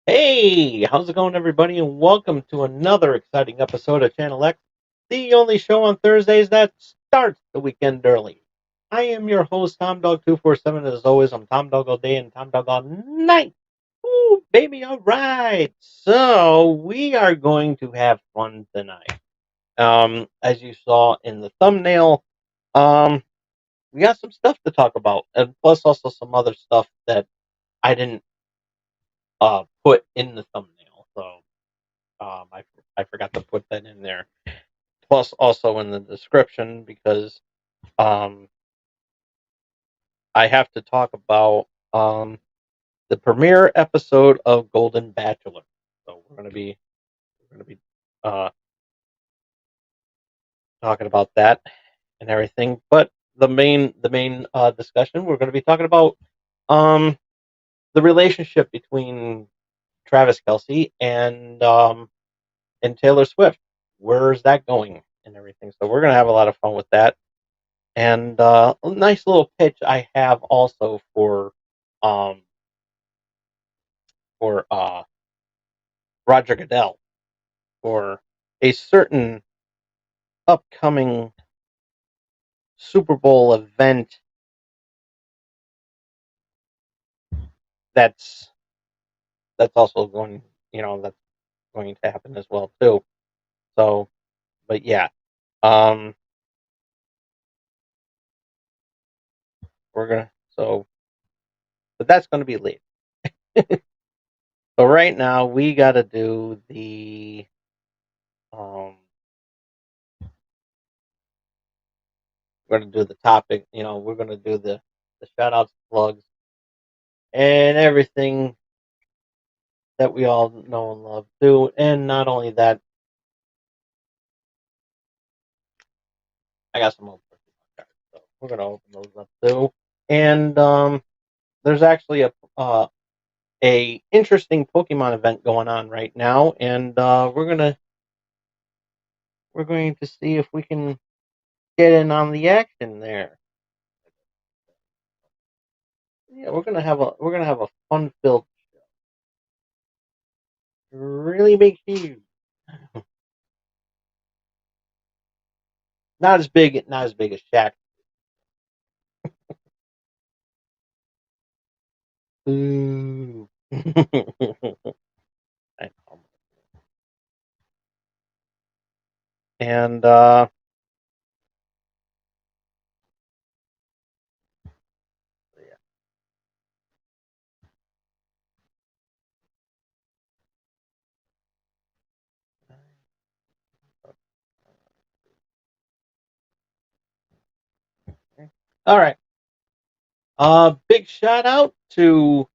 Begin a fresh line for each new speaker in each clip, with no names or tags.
Hey, how's it going, everybody? And welcome to another exciting episode of Channel X, the only show on Thursdays that starts the weekend early. I am your host, Tom Dog 247. As always, I'm Tom Dog all day and Tom Dog all night. Ooh, baby, all right. So we are going to have fun tonight. As you saw in the thumbnail, um, we got some stuff to talk about, and plus also some other stuff that I didn't put in the thumbnail. So I forgot to put that in there. Plus, also in the description because um, I have to talk about the premiere episode of Golden Bachelor. So we're gonna be uh, talking about that and everything. But the main discussion we're going to be talking about um, the relationship between Travis Kelce and Taylor Swift. Where's that going and everything? So we're gonna have a lot of fun with that. And a nice little pitch I have also um for Roger Goodell for a certain upcoming Super Bowl event that's that's also going that's going to happen as well too. So, but yeah, um, we're gonna so but that's gonna be late. So right now we got to do the um we're gonna do the topic. We're gonna do the shout outs, plugs, and everything that we all know and love too. And not only that, I got some old Pokemon cards, so we're gonna open those up too. And there's actually a interesting Pokemon event going on right now, and we're going to see if we can get in on the action there. Yeah, we're gonna have a fun filled, really big, huge, not as big as Shaq. Ooh. I know. And yeah. All right. Big shout out to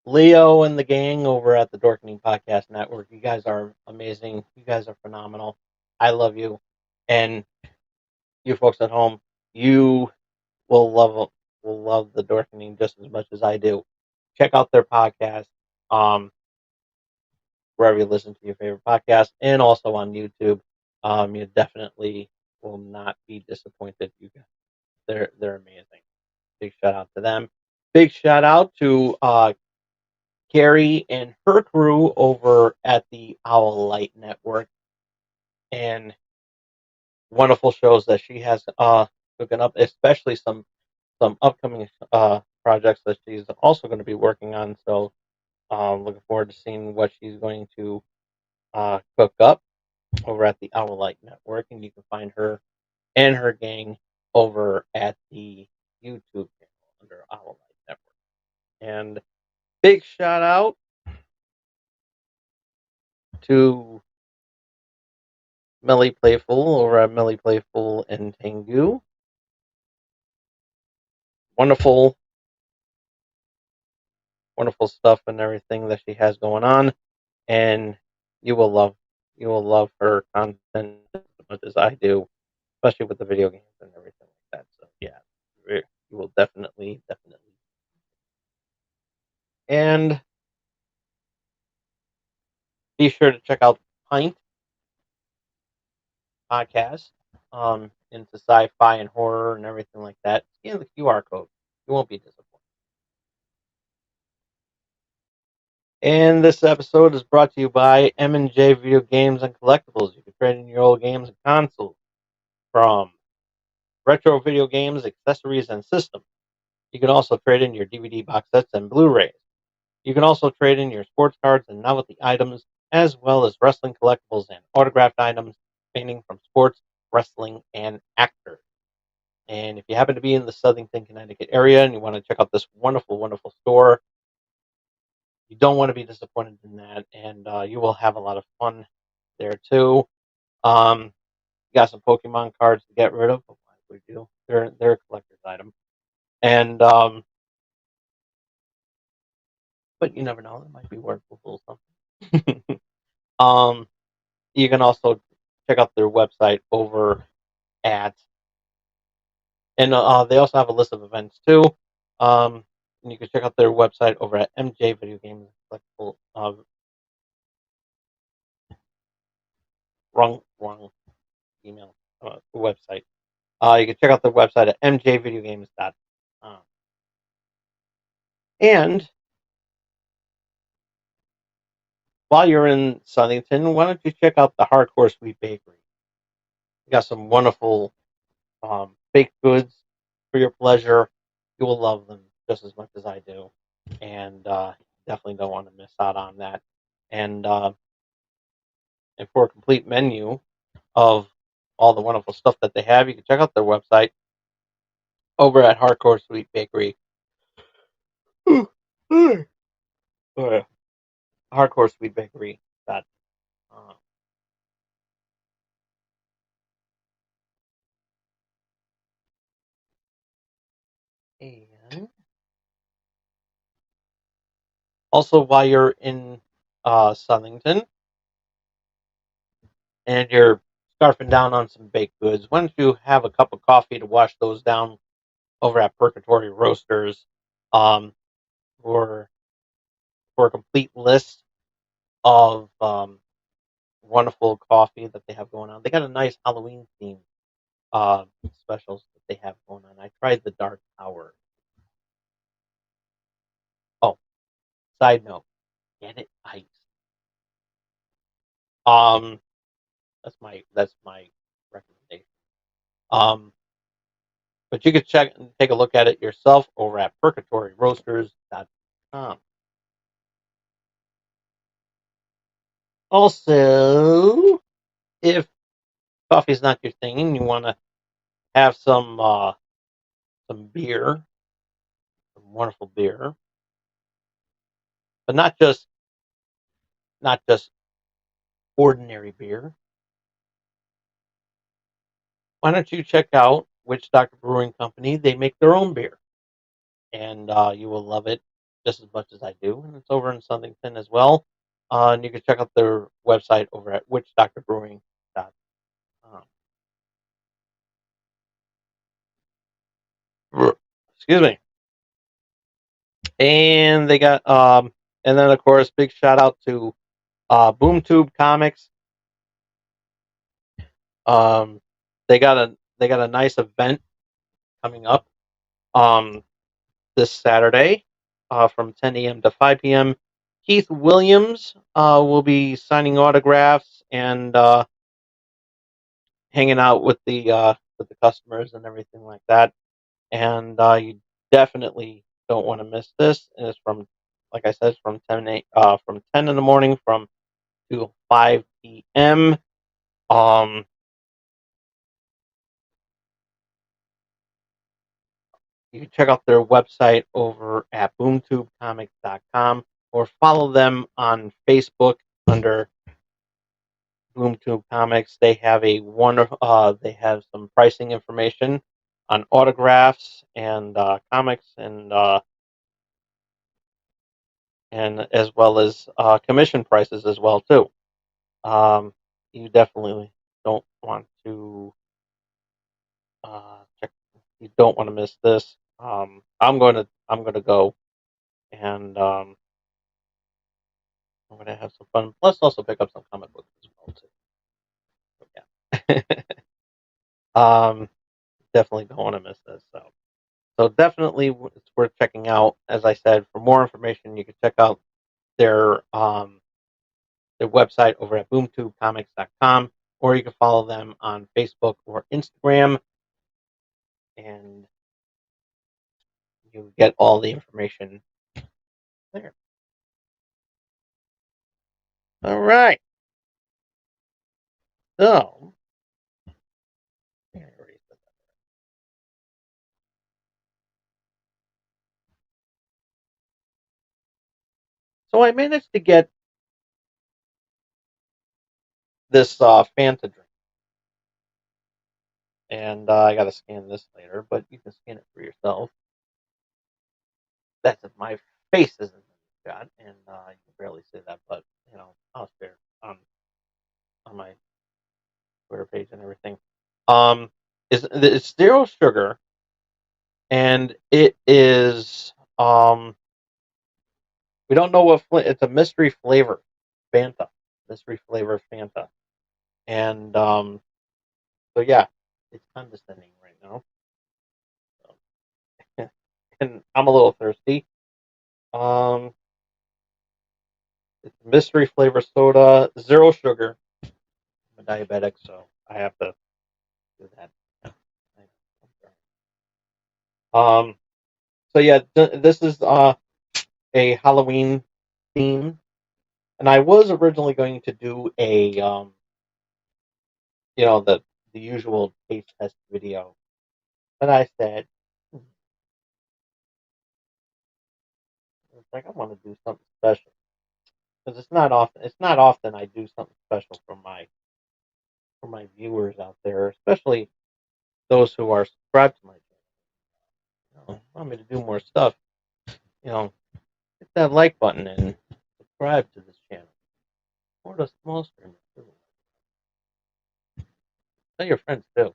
Leo and the gang over at the Dorkening Podcast Network. You guys are amazing. You guys are phenomenal. I love you, and you folks at home, you will love the Dorkening just as much as I do. Check out their podcast, um, wherever you listen to your favorite podcast, and also on YouTube. You definitely will not be disappointed. You guys, they're amazing. Big shout out to them. Big shout out to Carrie and her crew over at the Owl Light Network, and wonderful shows that she has cooking up, especially some upcoming projects that she's also going to be working on. So looking forward to seeing what she's going to cook up over at the Owl Light Network, and you can find her and her gang over at the YouTube channel under Owl Light Network. And big shout out to Melly Playful over at Melly Playful and Tengu. Wonderful, wonderful stuff and everything that she has going on, and you will love you will love her content as much as I do, especially with the video games and everything like that. So yeah, you will definitely. And be sure to check out Pint podcast into sci-fi and horror and everything like that. Scan the QR code. You won't be disappointed. And this episode is brought to you by M&J Video Games and Collectibles. You can trade in your old games and consoles from retro video games, accessories, and systems. You can also trade in your DVD box sets and Blu-rays. You can also trade in your sports cards and novelty items, as well as wrestling collectibles and autographed items spanning from sports, wrestling, and actors. And if you happen to be in the Southington, Connecticut area and you want to check out this wonderful, wonderful store, you don't want to be disappointed in that, and you will have a lot of fun there too. Um, you got some Pokemon cards to get rid of. Why would you? They're a collector's item, and but you never know; it might be worth a little something. um, you can also check out their website over at, and they also have a list of events too. Um, and you can check out their website over at MJ Video Games Collectible. Wrong email website. You can check out the website at mjvideogames.com. And while you're in Southington, why don't you check out the Hardcore Sweet Bakery? We got some wonderful baked goods for your pleasure. You will love them just as much as I do, and definitely don't want to miss out on that. And and for a complete menu of all the wonderful stuff that they have, you can check out their website over at Hardcore Sweet Bakery. Hardcore Sweet Bakery. Uh, and also, while you're in Southington and you're scarfing down on some baked goods, why don't you have a cup of coffee to wash those down over at Purgatory Roasters um, for a complete list of wonderful coffee that they have going on. They got a nice Halloween theme specials that they have going on. I tried the Dark Hour. Oh, side note, get it iced. Um, that's my recommendation. Um, but you can check and take a look at it yourself over at purgatoryroasters.com. Also, if coffee is not your thing and you want to have some beer, some wonderful beer, but not just ordinary beer, why don't you check out Witch Doctor Brewing Company? They make their own beer, and you will love it just as much as I do. And it's over in Southington as well. And you can check out their website over at witchdoctorbrewing.com. Excuse me. And they got and then of course big shout out to BoomTube Comics. Um, they got a nice event coming up um this Saturday from 10 a.m. to 5 p.m. Keith Williams will be signing autographs and hanging out with the customers and everything like that. And you definitely don't want to miss this. And it's from, like I said, it's from 10 in the morning from to 5 p.m. Um, you can check out their website over at boomtubecomics.com or follow them on Facebook under BoomTube Comics. They have a wonderful. They have some pricing information on autographs and comics and as well as commission prices as well too. Um, you definitely don't want to check. You don't want to miss this. I'm going to go and I'm going to have some fun. Plus, also pick up some comic books as well too. So, yeah. um, definitely don't want to miss this. So definitely it's worth checking out. As I said, for more information, you can check out their website over at boomtubecomics.com, or you can follow them on Facebook or Instagram, and you get all the information there. All right. So, so I managed to get this Fanta drink, and I got to scan this later, but you can scan it for yourself. That's if my face isn't shot, and you can barely see that, but I'll share on my Twitter page and everything. Um, it's zero sugar, and it is we don't know what it's a mystery flavor, Fanta, mystery flavor Fanta, and so yeah, it's condescending right now, so. And I'm a little thirsty. Um, it's mystery flavor soda, zero sugar. I'm a diabetic, so I have to do that. Um, so yeah, this is a Halloween theme, and I was originally going to do a the usual taste test video, but I said it's like I want to do something special because it's not often I do something special for my viewers out there, especially those who are subscribed to my channel. Want me to do more stuff, you know, hit that like button and subscribe to this channel. Or the small streamers too. Tell your friends too.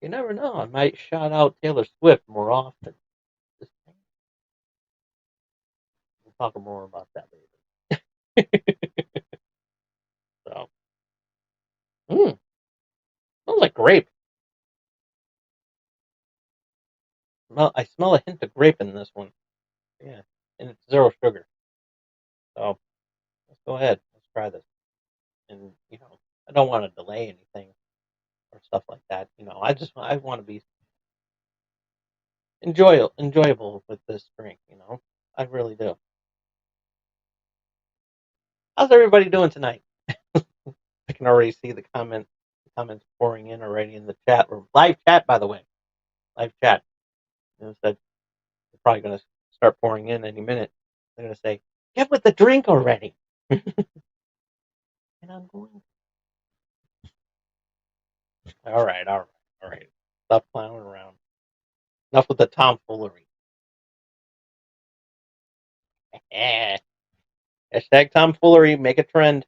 You never know, I might shout out Taylor Swift more often. Just, we'll talk more about that later. So, smells like grape. I smell a hint of grape in this one. Yeah, and it's zero sugar. So let's go ahead. Let's try this. And I don't want to delay anything or stuff like that. I want to be enjoyable with this drink. I really do. How's everybody doing tonight? I can already see the comments pouring in already in the chat room. Live chat, by the way. Live chat. Said they're probably going to start pouring in any minute. They're going to say, "Get with the drink already." And I'm going. All right, all right, all right. Stop clowning around. Enough with the tomfoolery. Hashtag tomfoolery. Make a trend.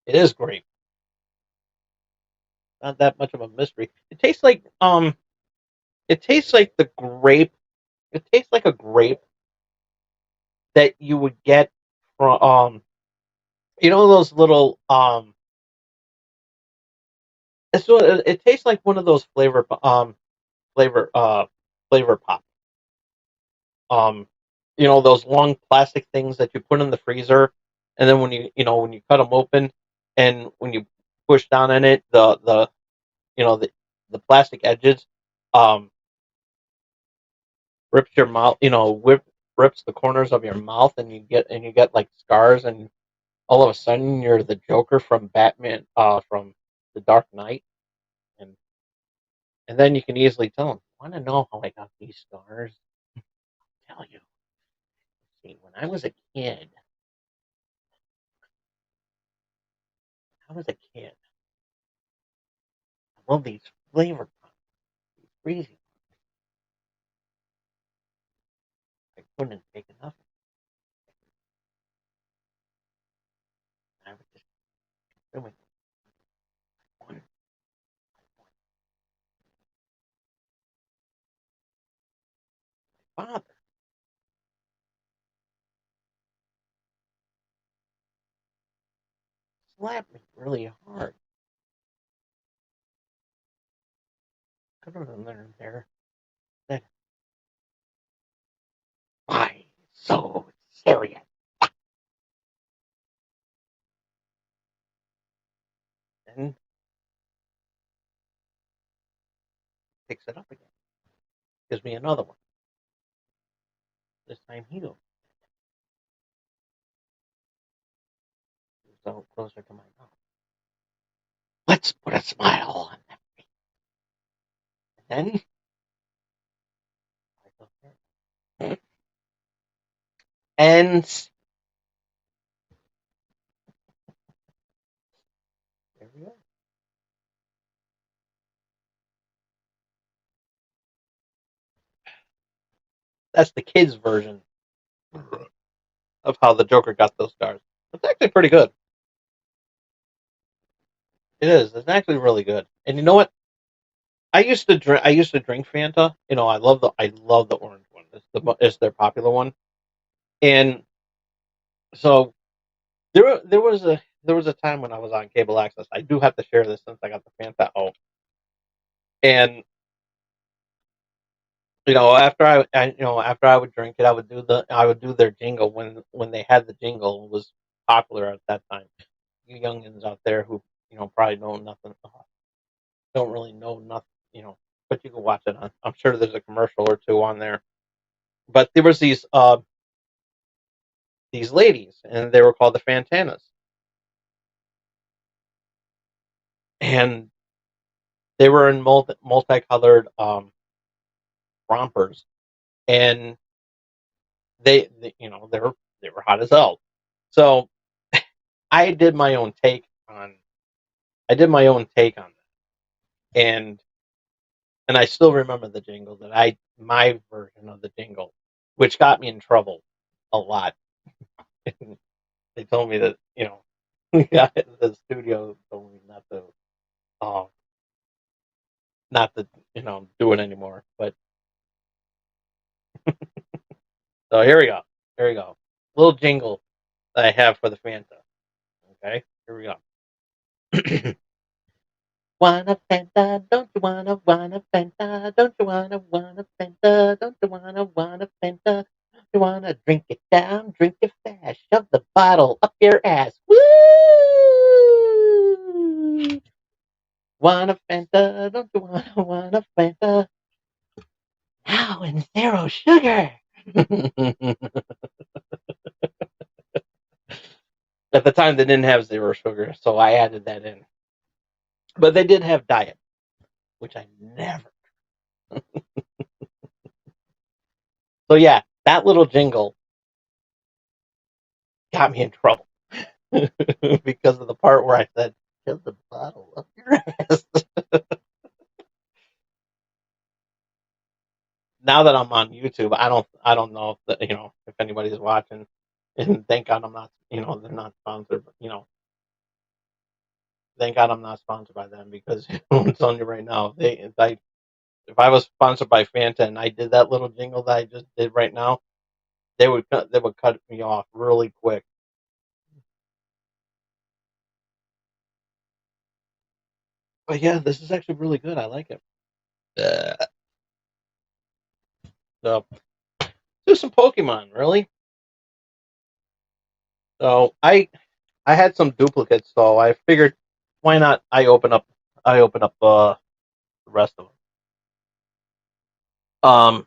It is great. Not that much of a mystery. It tastes like It tastes like the grape. It tastes like a grape that you would get from those little it tastes like one of those flavor flavor pop. Um those long plastic things that you put in the freezer, and then when you cut them open, and when you push down on it, you know the the plastic edges um rips your mouth, rips the corners of your mouth, and you get like scars, and all of a sudden you're the Joker from Batman, from the Dark Knight, and then you can easily tell him, "Want to know how I got these scars? I'll tell you. See, when I was a kid, I love these flavor pops, these freezy. I couldn't take enough. I would just consume it one father." slapped me really hard. Could have been there. That why so serious? And picks it up again. Gives me another one. This time he goes so closer to my mouth. Let's put a smile on that. And then I go there. And there we go. That's the kids' version of how the Joker got those scars. It's actually pretty good. It is. It's actually really good. And you know what? I used to drink. I used to drink Fanta. You know, I love the orange one. It's their popular one. And so there was a time when I was on cable access. I do have to share this since I got the Fanta out. And you know, after I would drink it, I would do their jingle when they had the jingle. It was popular at that time. You youngins out there who probably know nothing, don't really know nothing, but you can watch it on. I'm sure there's a commercial or two on there. But there was these ladies, and they were called the Fantanas, and they were in multicolored rompers, and they were hot as hell. So I did my own take on I did my own take on that, and I still remember the jingle that my version of the jingle, which got me in trouble a lot. They told me that yeah, the studio told me um, not to do it anymore. But so here we go, here we go, little jingle that I have for the Fanta. Okay, here we go. Wanna Fanta, don't you wanna Fanta, don't you wanna Fanta, don't you wanna Fanta, don't you wanna drink it down, drink it fast, shove the bottle up your ass. Woo! Wanna Fanta, don't you wanna Fanta, now in zero sugar. At the time, they didn't have zero sugar, so I added that in. But they did have diet, which I never. So yeah, that little jingle got me in trouble because of the part where I said, "Shove the bottle up your ass." Now that I'm on YouTube, I don't know if if anybody's watching, and thank God I'm not. They're not sponsored. But, thank God I'm not sponsored by them because I'm telling you right now, if I was sponsored by Fanta and I did that little jingle that I just did right now, they would cut me off really quick. But yeah, this is actually really good. I like it. So do some Pokemon, really. So I had some duplicates, so I figured why not I open up the rest of them. Um,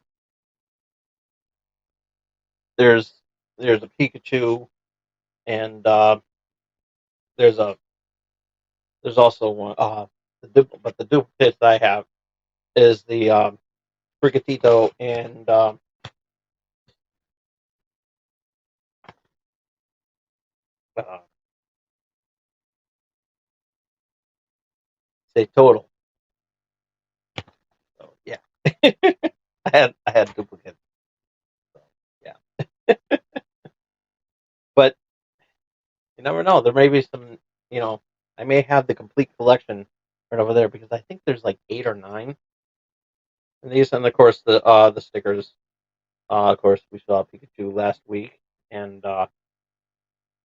there's there's a Pikachu, and there's a there's also one but the duplicates I have is the Sprigatito and uh, say total. So yeah, I had duplicates. So, yeah, but you never know. There may be some. You know, I may have the complete collection right over there because I think there's like 8 or 9. And these, and of course the stickers. Of course, we saw Pikachu last week, and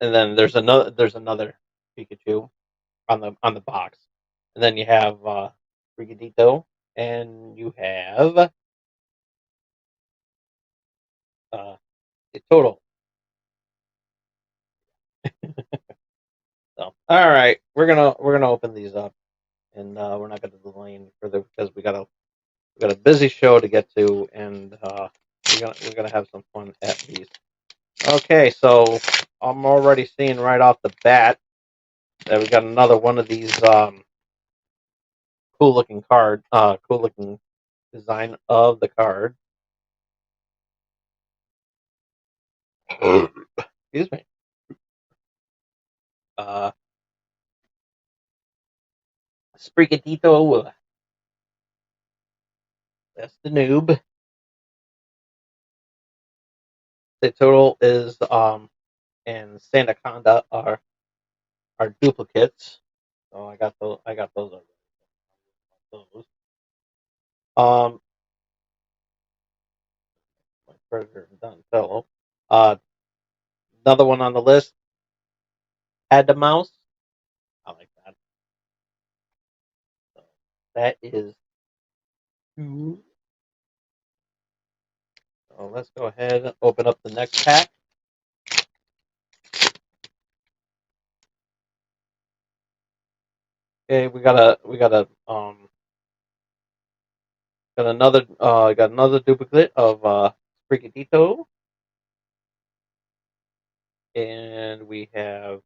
then there's another. Pikachu on the box, and then you have Brigadito, and you have a total. So, all right, we're gonna open these up, and we're not gonna delay any further because we got a busy show to get to, and we're gonna have some fun at these. Okay, so I'm already seeing right off the bat that we got another one of these cool looking design of the card. Excuse me. Uh, Sprigatito, that's the noob. The total is and Sandaconda are duplicates. So I got those already. Those. Um, my predator done fellow. Uh, another one on the list. Had the mouse. I like that. So that is two. So let's go ahead and open up the next pack. Okay, got another duplicate of Sprigatito, and we have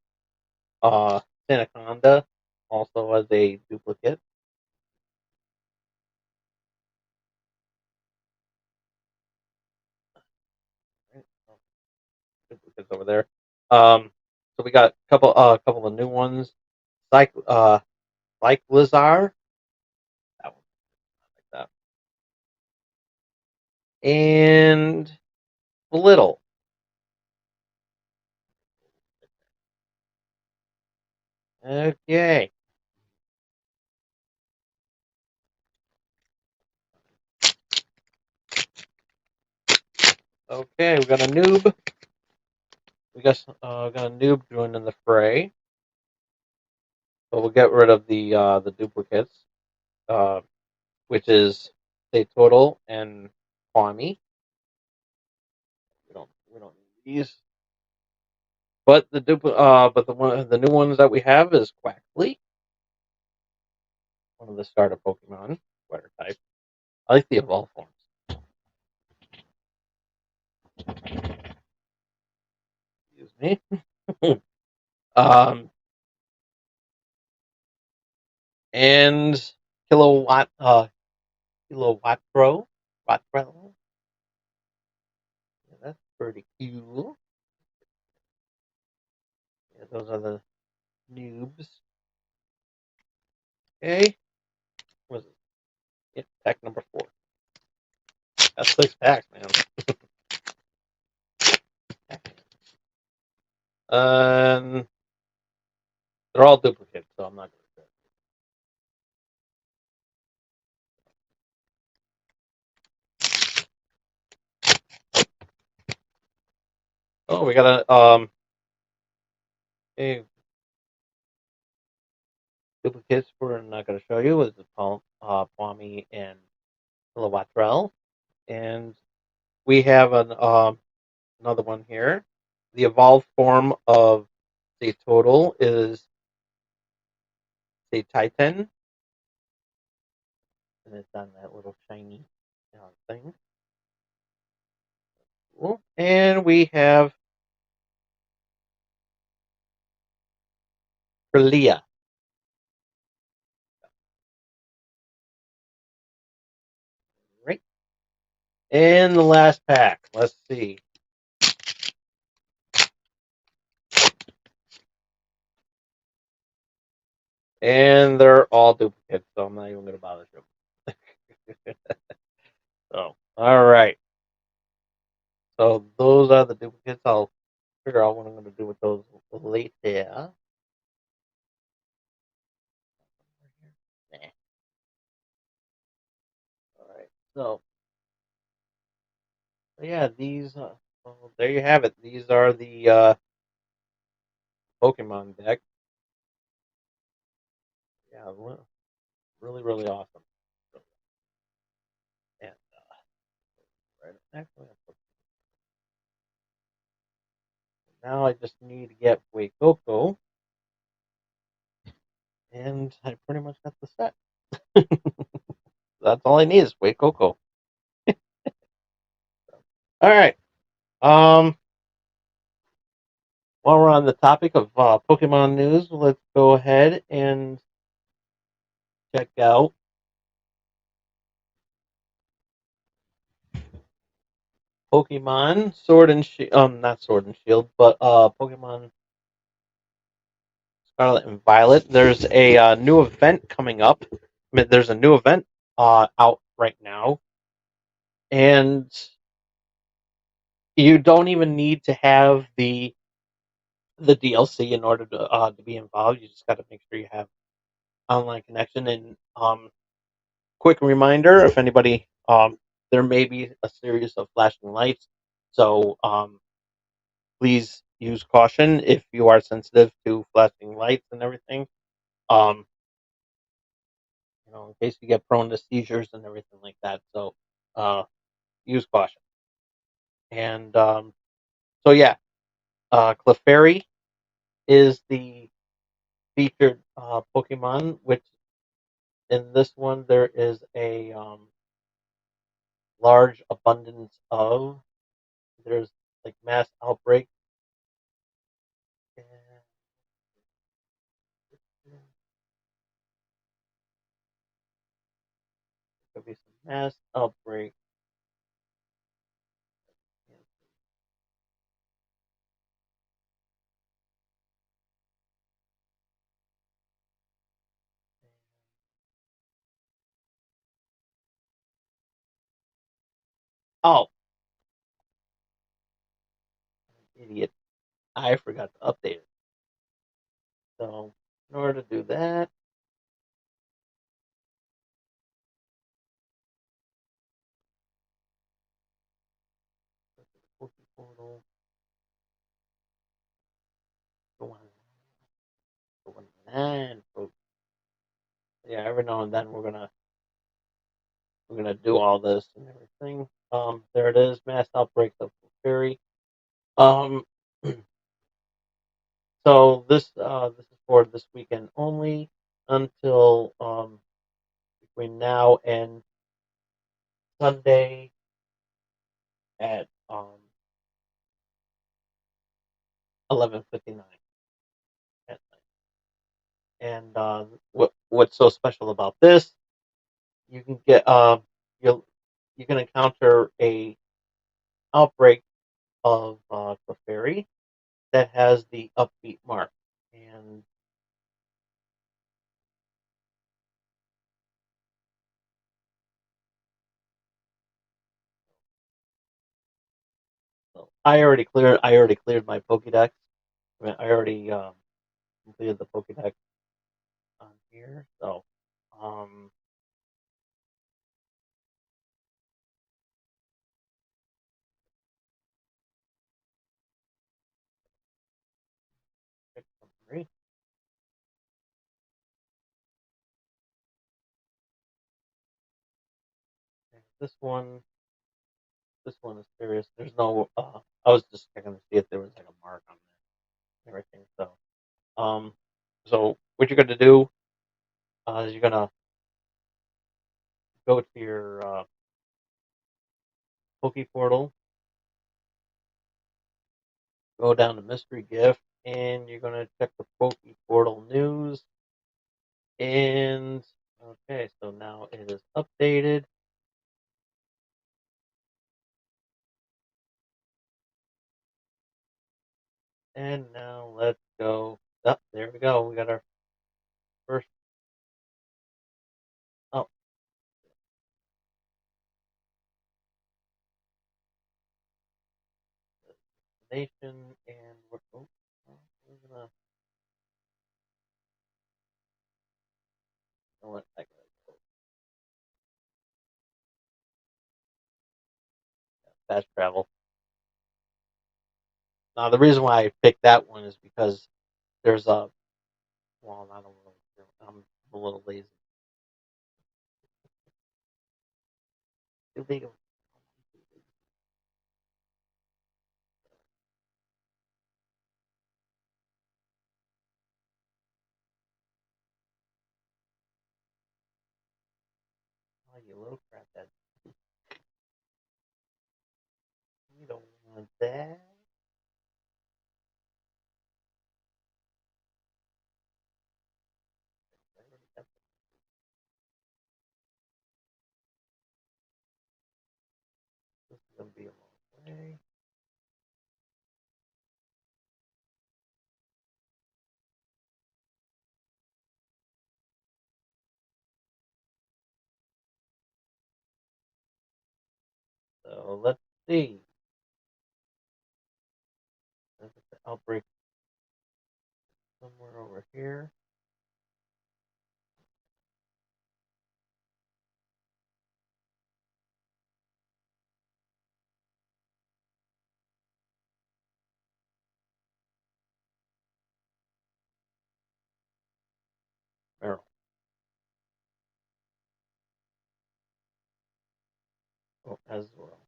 uh Sanaconda also as a duplicate. Right, so duplicates over there. So we got a couple of new ones. Cyclizar, that one like that, and Little. Okay, okay, we got a noob. We got a noob joining the fray. So we'll get rid of the duplicates, uh, which is say total and Kwame. We don't need these. But the new ones that we have is Quaxly, one of the starter Pokemon, water type. I like the evolved forms. Excuse me. um, and Kilowatt Pro, Watt Pro. Yeah, that's pretty cool. Yeah, those are the noobs. Okay, what was it? Yeah, pack number 4. That's 6 packs, man. And they're all duplicates, so I'm not going to say. Oh, we got a duplicates we're not going to show you is the Palmy and Kilowattrell. And we have another one here. The evolved form of the total is the Titan, and it's on that little shiny thing. Cool. And we have Perlia. Right. And the last pack. Let's see. And they're all duplicates, so I'm not even going to bother them. So, all right. So those are the duplicates. I'll figure out what I'm going to do with those later. Nah. All right. So yeah, these. Well, there you have it. These are the Pokemon deck. Yeah, really, really awesome. And right, actually, now I just need to get Coco, and I pretty much got the set. That's all I need is Coco. All right. Um, while we're on the topic of Pokemon news, let's go ahead and check out Pokemon Sword and Shield. Not Sword and Shield, but Pokemon Scarlet and Violet. There's a new event coming up. I mean, there's a new event out right now, and you don't even need to have the DLC in order to be involved. You just got to make sure you have online connection. And quick reminder, if anybody, there may be a series of flashing lights, so please use caution if you are sensitive to flashing lights and everything. Um, in case you get prone to seizures and everything like that. So uh, use caution. And so yeah, Clefairy is the featured Pokemon, which in this one there is a large abundance of. There's like mass outbreak. And there could be some mass outbreak. Oh, idiot! I forgot to update it. So in order to do that, go to the Poke Portal. Go on, go on, and yeah, every now and then we're gonna do all this and everything. There it is, mass outbreaks of Fairy. Um, so this is for this weekend only until between now and Sunday at 11:59 at night. And what's so special about this? You can get you'll you can encounter a outbreak of Clefairy that has the upbeat mark. And so I already cleared my Pokédex. I mean, I already completed the Pokédex on here. So um, pick summary. And this one is serious. There's no. I was just checking to see if there was like a mark on there and everything. Um, so what you're gonna do is you're gonna go to your Poke Portal, go down to Mystery Gift, and you're gonna check the Poke Portal news. And okay, so now it is updated. And now let's go. Oh, there we go. We got our first. Oh, destination, and we're gonna. You know what? I gotta go fast travel. Now the reason why I picked that one is because there's a. Well, not a little. I'm a little lazy. Too big of oh, you little crap that you don't want that. This is gonna be a long way. So let's see. There's the outbreak somewhere over here. Barrel. Oh, as well.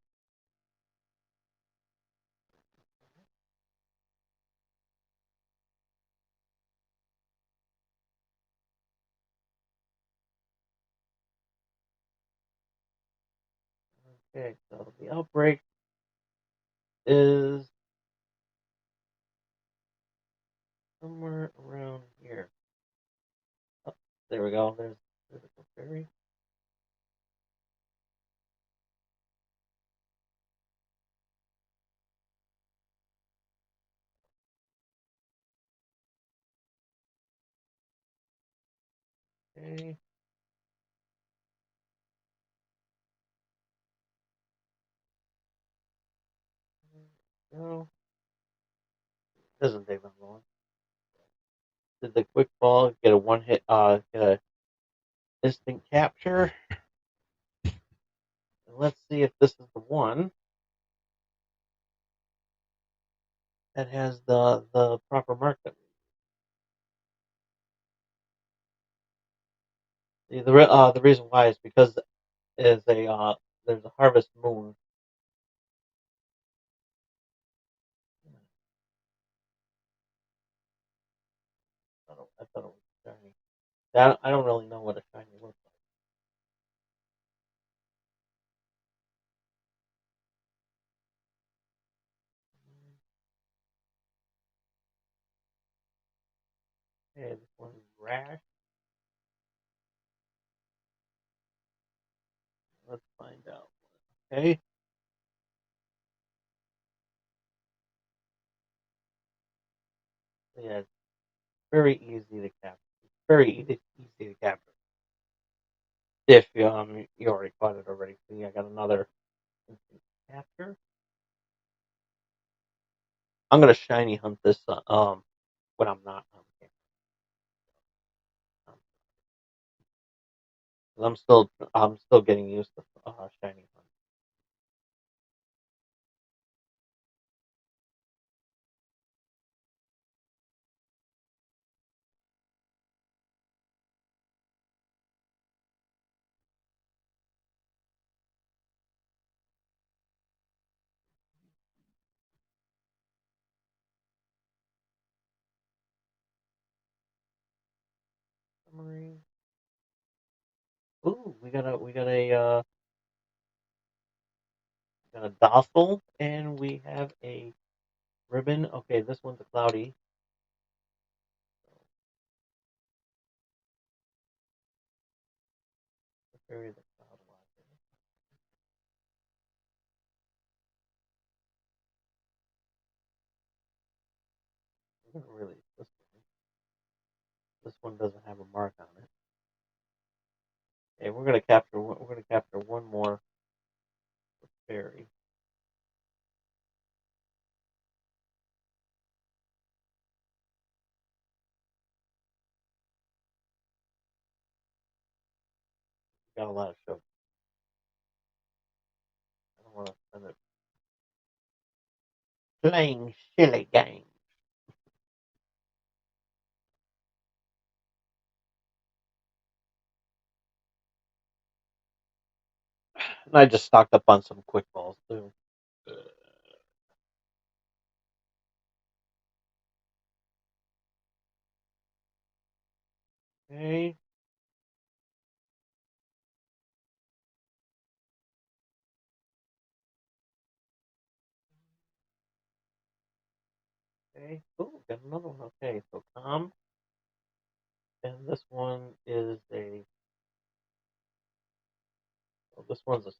Okay, so the outbreak is somewhere around here. Oh, there we go. There's a fairy. Okay. No, doesn't take that long. Did the quick ball get a one hit? Get a instant capture. And let's see if this is the one that has the proper mark. The reason why is because is a there's a harvest moon. I thought it was shiny. I don't really know what a shiny looks like. Okay, this one's rash. Let's find out. Okay, yeah, it's very easy to capture. It's very easy to capture. If you already caught it already. See, I got another instant capture. I'm gonna shiny hunt this when I'm not on camera. 'Cause I'm still getting used to shiny hunt. Summary. Ooh, we got a docile and we have a ribbon. Okay, this one's a cloudy. Very the cloud logic. We're gonna release this one. This one doesn't have a mark on it. Okay, we're gonna capture one more fairy. Got a lot of show. I don't want to spend it playing silly games. And I just stocked up on some quick balls too. Okay. Okay. Oh, got another one. Okay, so calm. And this one is a. Oh, this one's a.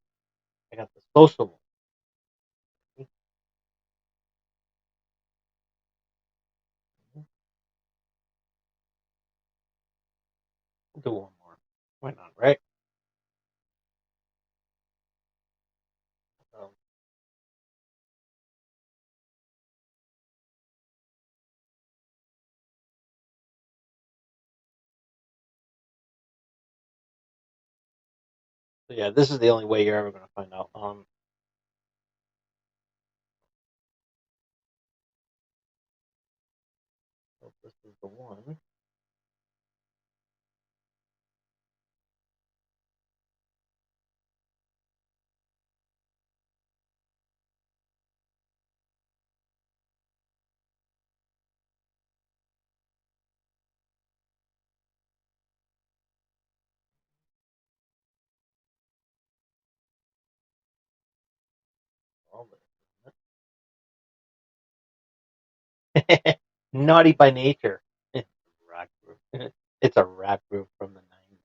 I got the social one. We'll do one more. Why not, right? Um, so yeah, this is the only way you're ever going to find out. So this is the one. All this. Naughty by nature. Rock group. It's a rap group from the 90s.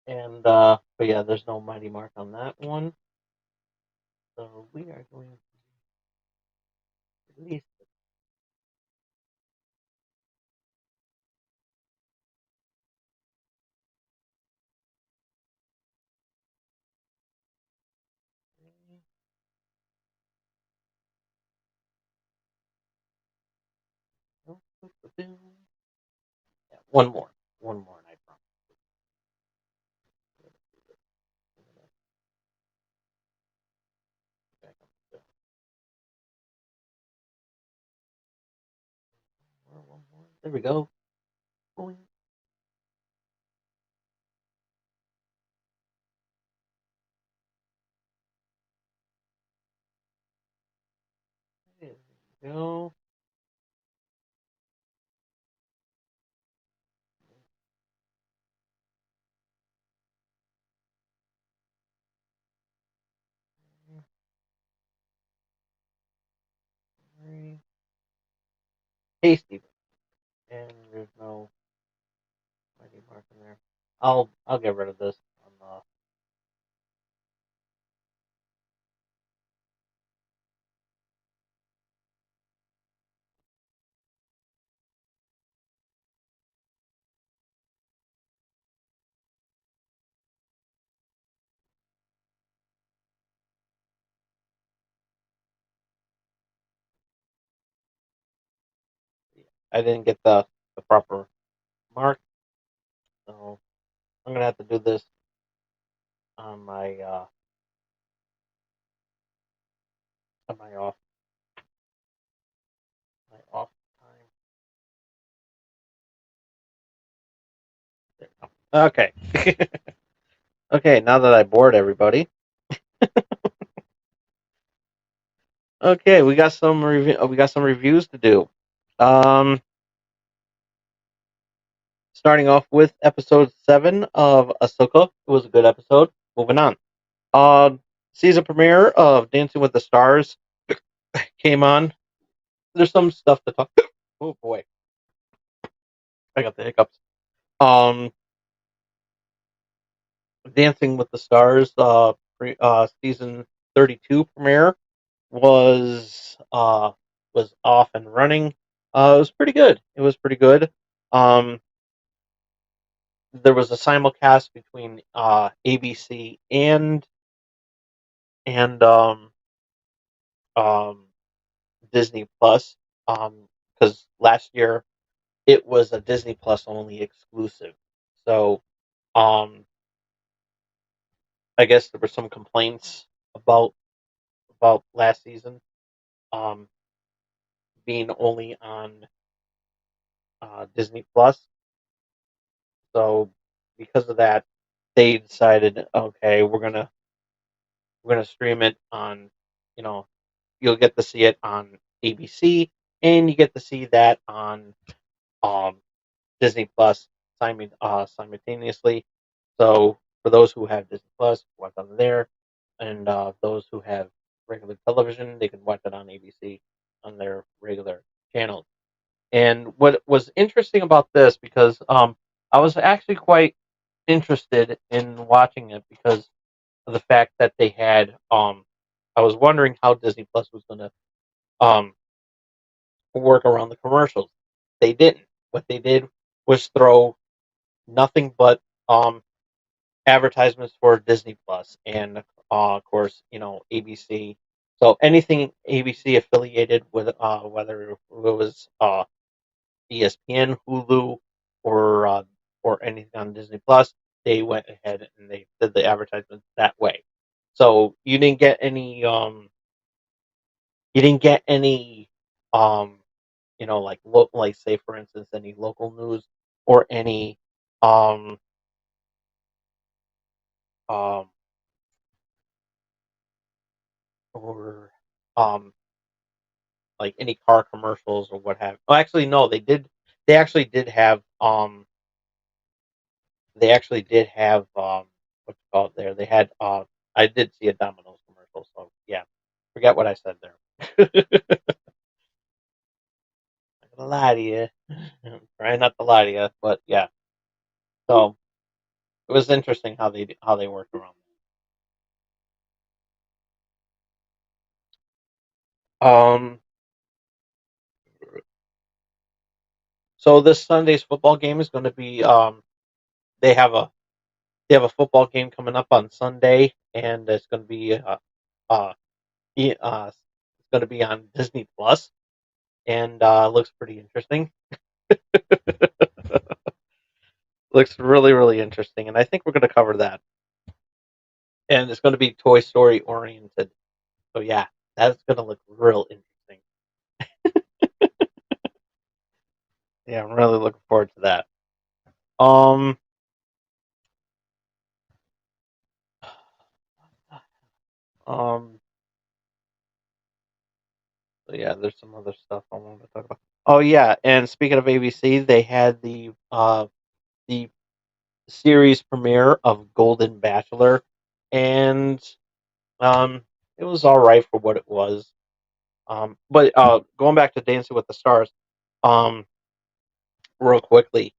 And but yeah, there's no mighty mark on that one. So we are going to release it. Yeah, one more. One more, and I promise. One more. There we go. Boing. There we go. Very tasty. And there's no mighty mark in there. I'll get rid of this. I didn't get the proper mark, so I'm gonna have to do this on my off time. There we go. Okay. Okay, now that I bored everybody. Okay, we got some reviews to do. Um Starting off with episode 7 of Ahsoka. It was a good episode. Moving on. Season premiere of Dancing with the Stars came on. There's some stuff to talk. Oh boy, I got the hiccups. Um, Dancing with the Stars, season 32 premiere was off and running. It was pretty good. It was pretty good. Um, there was a simulcast between ABC and um, Disney Plus. Because last year it was a Disney Plus only exclusive. So um, I guess there were some complaints about last season um, being only on Disney Plus. So because of that, they decided, okay, we're gonna stream it on, you know, you'll get to see it on ABC, and you get to see that on um, Disney Plus simultaneously. So for those who have Disney Plus, watch on there, and those who have regular television, they can watch it on ABC on their regular channels. And what was interesting about this, because I was actually quite interested in watching it because of the fact that they had I was wondering how Disney Plus was going to um, work around the commercials. They didn't. What they did was throw nothing but advertisements for Disney Plus and of course ABC. So anything ABC affiliated with whether it was ESPN, Hulu, or uh, or anything on Disney Plus, they went ahead and they did the advertisements that way. So you didn't get any um like say for instance any local news or any um um or um like any car commercials or what have. Well, actually, no, They actually did have what's it called there. They had I did see a Domino's commercial. So yeah, forget what I said there. I'm not gonna lie to you. I'm trying not to lie to you, but yeah. So it was interesting how they worked around. Um. So this Sunday's football game is going to be they have a they have a football game coming up on Sunday, and it's going to be uh, it's going to be on Disney Plus, and looks pretty interesting. Looks really really interesting, and I think we're going to cover that. And it's going to be Toy Story oriented. So yeah, that's going to look real interesting. Yeah, I'm really looking forward to that. Um, um, so yeah, there's some other stuff I wanted to talk about. Oh yeah, and speaking of ABC, they had the series premiere of Golden Bachelor, and um, it was all right for what it was. But going back to Dancing with the Stars, um, real quickly,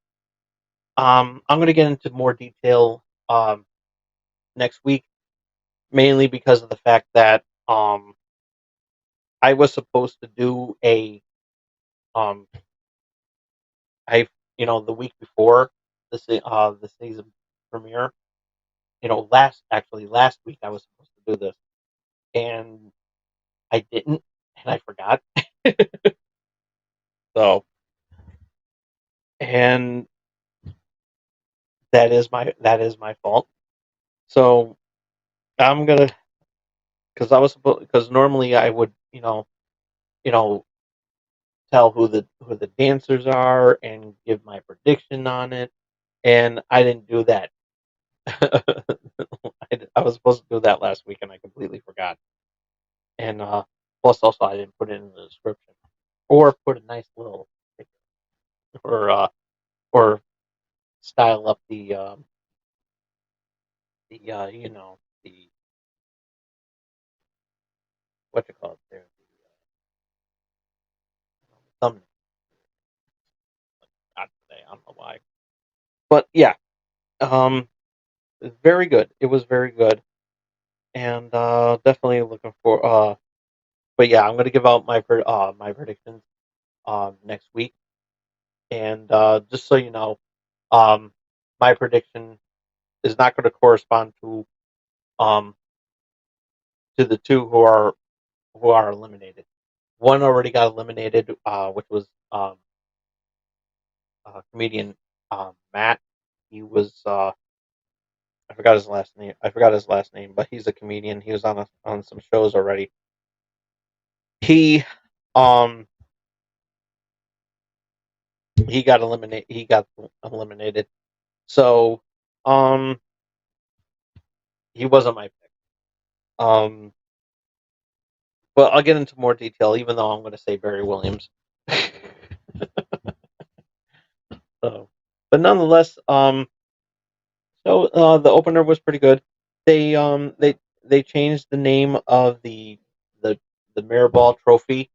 I'm going to get into more detail next week, mainly because of the fact that I was supposed to do a um, I the week before the season premiere. Last week I was supposed to do this, and I didn't, and I forgot. So, and that is my fault. So I'm gonna because normally I would you know tell who the dancers are and give my prediction on it, and I didn't do that. I was supposed to do that last week, and I completely forgot. And plus, also I didn't put it in the description or put a nice little picture or style up the what you call it there, the thumbnail. Not today, I don't know why, but yeah, um, very good. It was very good, and definitely looking for. But yeah, I'm gonna give out my predictions next week, and just so you know, um, my prediction is not going to correspond um to the two who are eliminated. One already got eliminated, which was comedian Matt. He was I forgot his last name. I forgot his last name, but he's a comedian. He was on some shows already. He um he got eliminated. So um he wasn't my pick. Um, but I'll get into more detail, even though I'm going to say Barry Williams. So, but nonetheless, the opener was pretty good. They changed the name of the the Mirrorball Trophy.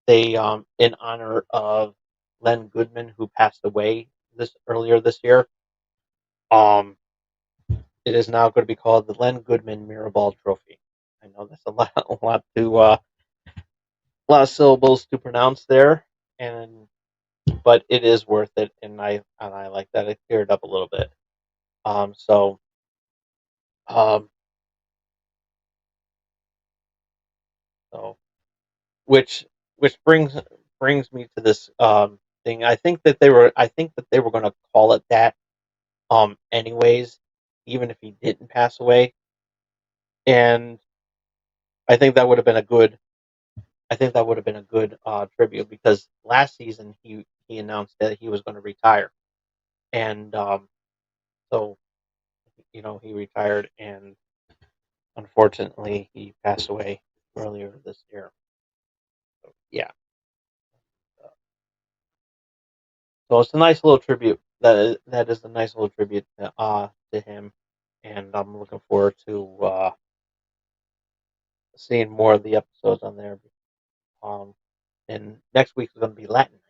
They in honor of Len Goodman, who passed away this earlier this year. Um, it is now going to be called the Len Goodman Mirrorball Trophy. I know that's a lot of syllables to pronounce there, and but it is worth it, and I like that it cleared up a little bit. So um, so which brings me to this thing. I think that they were going to call it that anyways, even if he didn't pass away, and I think that would have been a good I think that would have been a good tribute because last season he announced that he was going to retire, and so he retired, and unfortunately he passed away earlier this year. So yeah, so it's a nice little tribute. That is a nice little tribute to him, and I'm looking forward to seeing more of the episodes on there. Um, and next week is going to be Latin.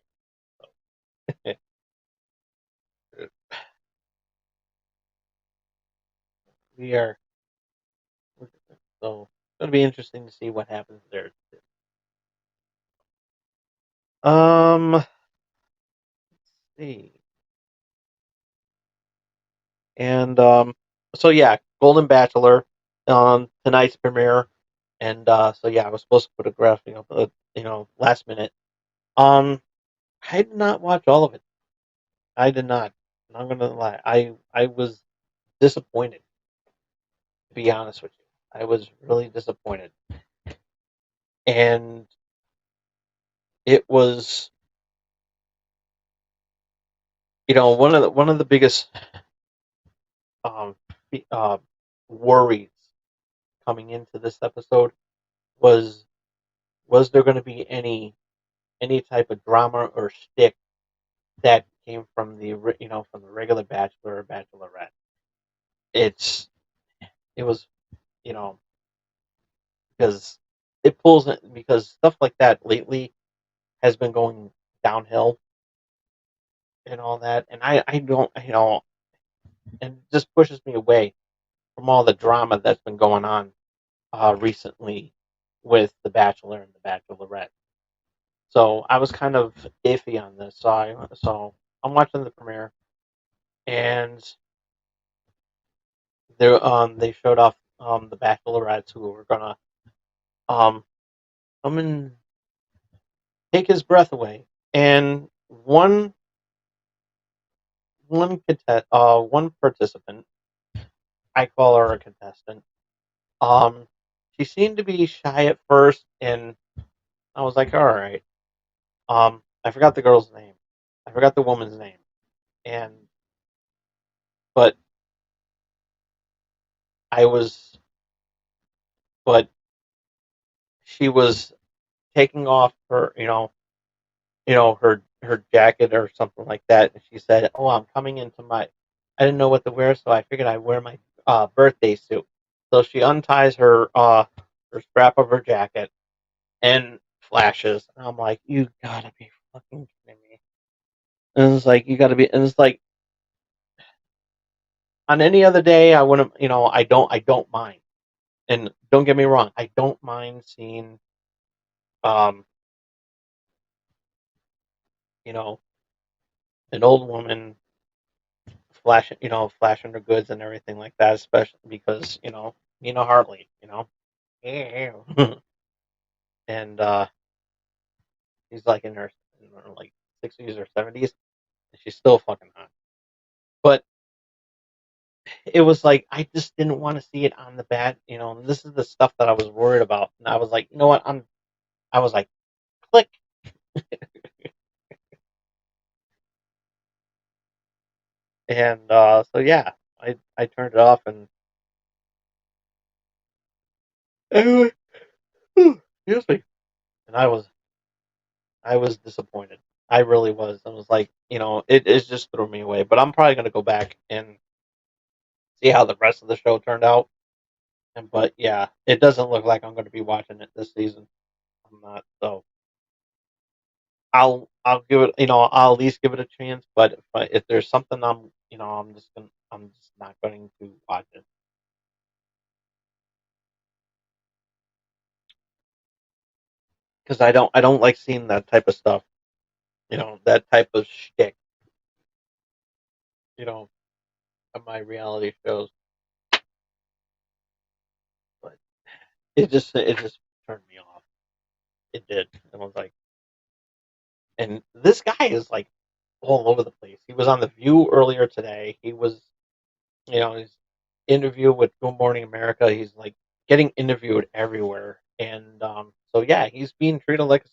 we are so it's going to be interesting to see what happens there. Let's see, and so yeah, Golden Bachelor, tonight's premiere, and so yeah, I was supposed to put a graphic up, last minute. Um, I did not watch all of it. I did not. I'm not gonna lie. I was disappointed, to be honest with you. I was really disappointed, and it was, one of the biggest um uh, worries coming into this episode was there going to be any type of drama or shtick that came from from the regular Bachelor or Bachelorette. It's it was you know because because stuff like that lately has been going downhill and all that, and I don't and it just pushes me away from all the drama that's been going on recently with the Bachelor and the Bachelorette. So I was kind of iffy on this. So I'm watching the premiere, and they showed off the Bachelorettes who were gonna um come and take his breath away. And one participant, I call her a contestant. Um, she seemed to be shy at first, and I was like, all right. I forgot the girl's name. I forgot the woman's name, and but I was, but she was taking off her jacket or something like that, and she said, "Oh, I'm coming into my." I didn't know what to wear, so I figured I'd wear my birthday suit. So she unties her strap of her jacket and flashes, and I'm like, "You gotta be fucking kidding me!" And it's like you gotta be, and it's like on any other day, I wouldn't, I don't mind, and don't get me wrong, I don't mind seeing, um, you know, an old woman flashing her goods and everything like that, especially because Nina Hartley, and she's like in her like 60s or 70s, and she's still fucking hot. But it was like I just didn't want to see it on the bat, And this is the stuff that I was worried about, and I was like, you know what, I was like, click, and so yeah, I turned it off, and Anyway, excuse me. And I was disappointed. I really was. I was like, it just threw me away. But I'm probably gonna go back and see how the rest of the show turned out. But yeah, it doesn't look like I'm gonna be watching it this season. I'm not. So I'll give it. I'll at least give it a chance. But if there's something I'm just not going to watch it because I don't like seeing that type of stuff. That type of shtick. You know, of my reality shows. But it just turned me off. It did. And I was like, and this guy is like all over the place. He was on The View earlier today. He was, his interview with Good Morning America. He's like getting interviewed everywhere. And so yeah, he's being treated like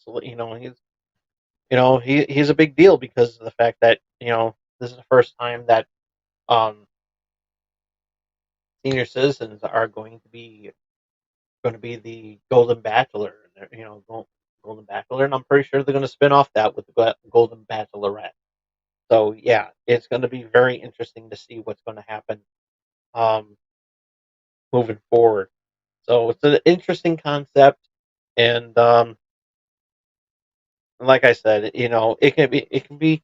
he's a big deal because of the fact that this is the first time that um senior citizens are going to be the Golden Bachelor. Golden Bachelor, and I'm pretty sure they're going to spin off that with the Golden Bachelorette. So yeah, it's going to be very interesting to see what's going to happen um, moving forward. So it's an interesting concept, and like I said, it can be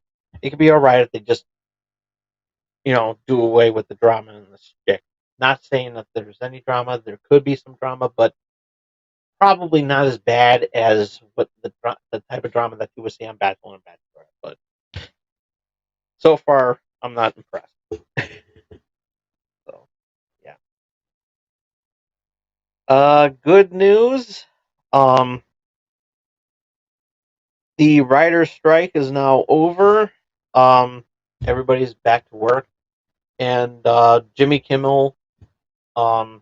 all right if they just do away with the drama and the shtick. Not saying that there's any drama. There could be some drama, but probably not as bad as what the type of drama that you would see on Bachelor and Bachelorette. But so far, I'm not impressed. So yeah. Good news. Um, the writer's strike is now over. Um, everybody's back to work, and Jimmy Kimmel, um,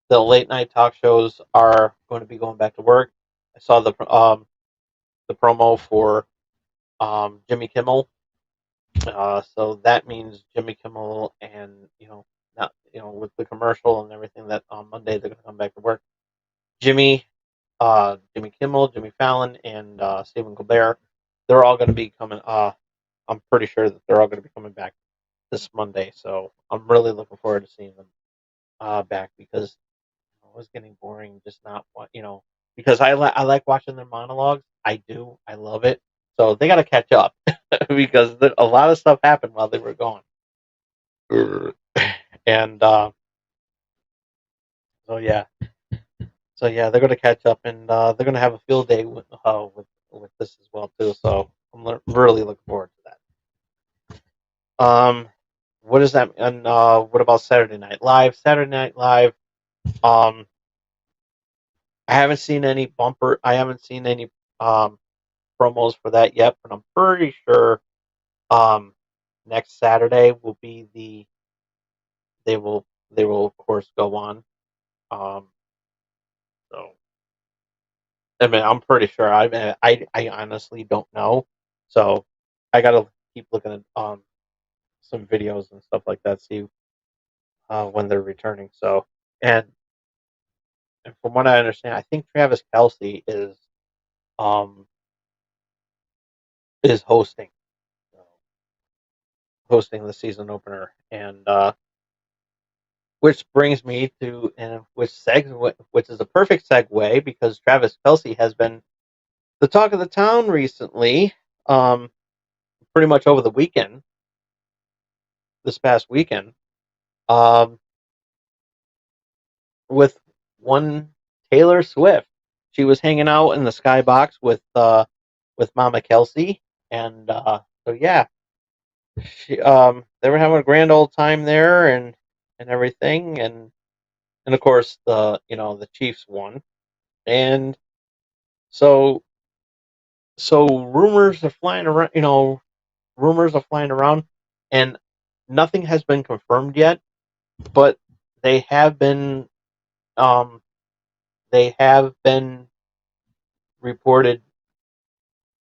the late night talk shows are going to be going back to work. I saw the promo for Jimmy Kimmel. So that means Jimmy Kimmel and not with the commercial and everything that on Monday they're going to come back to work. Jimmy Kimmel, Jimmy Fallon, and Stephen Colbert, they're all going to be coming. I'm pretty sure that they're all going to be coming back this Monday. So I'm really looking forward to seeing them back because it was getting boring. Just not because I like watching their monologues. I do. I love it. So they got to catch up because a lot of stuff happened while they were gone. And so yeah, they're going to catch up and they're going to have a field day with this as well too. So I'm really looking forward to that. What is that? And what about Saturday Night Live? Saturday Night Live. Um, I haven't seen any bumper. I haven't seen any um promos for that yet, but I'm pretty sure um next Saturday will be they will of course go on. Um, so I mean, I'm pretty sure. I honestly don't know. So I gotta keep looking at some videos and stuff like that, see when they're returning. So and and from what I understand, I think Travis Kelce um is hosting the season opener, and which brings me to and which is a perfect segue because Travis Kelce has been the talk of the town recently. Um, Pretty much over the weekend, this past weekend. Um, with one Taylor Swift. She was hanging out in the skybox with Mama Kelsey, and so yeah, they were having a grand old time there and everything, and of course the Chiefs won, and so rumors are flying around, and nothing has been confirmed yet, but they have been um they have been reported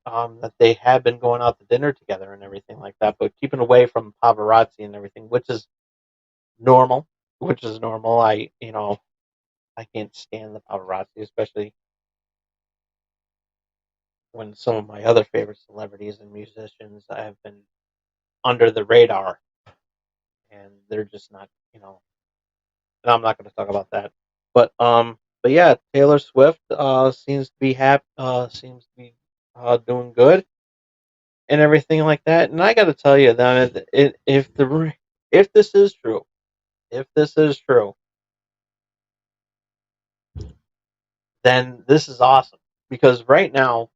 that they have been going out to dinner together and everything like that, but keeping away from paparazzi and everything, which is normal. Which is normal. I can't stand the paparazzi, especially when some of my other favorite celebrities and musicians have been under the radar, and they're just not, and I'm not going to talk about that. But yeah, Taylor Swift seems to be seems to be doing good and everything like that. And I got to tell you that if this is true, if this is true, then this is awesome because right now,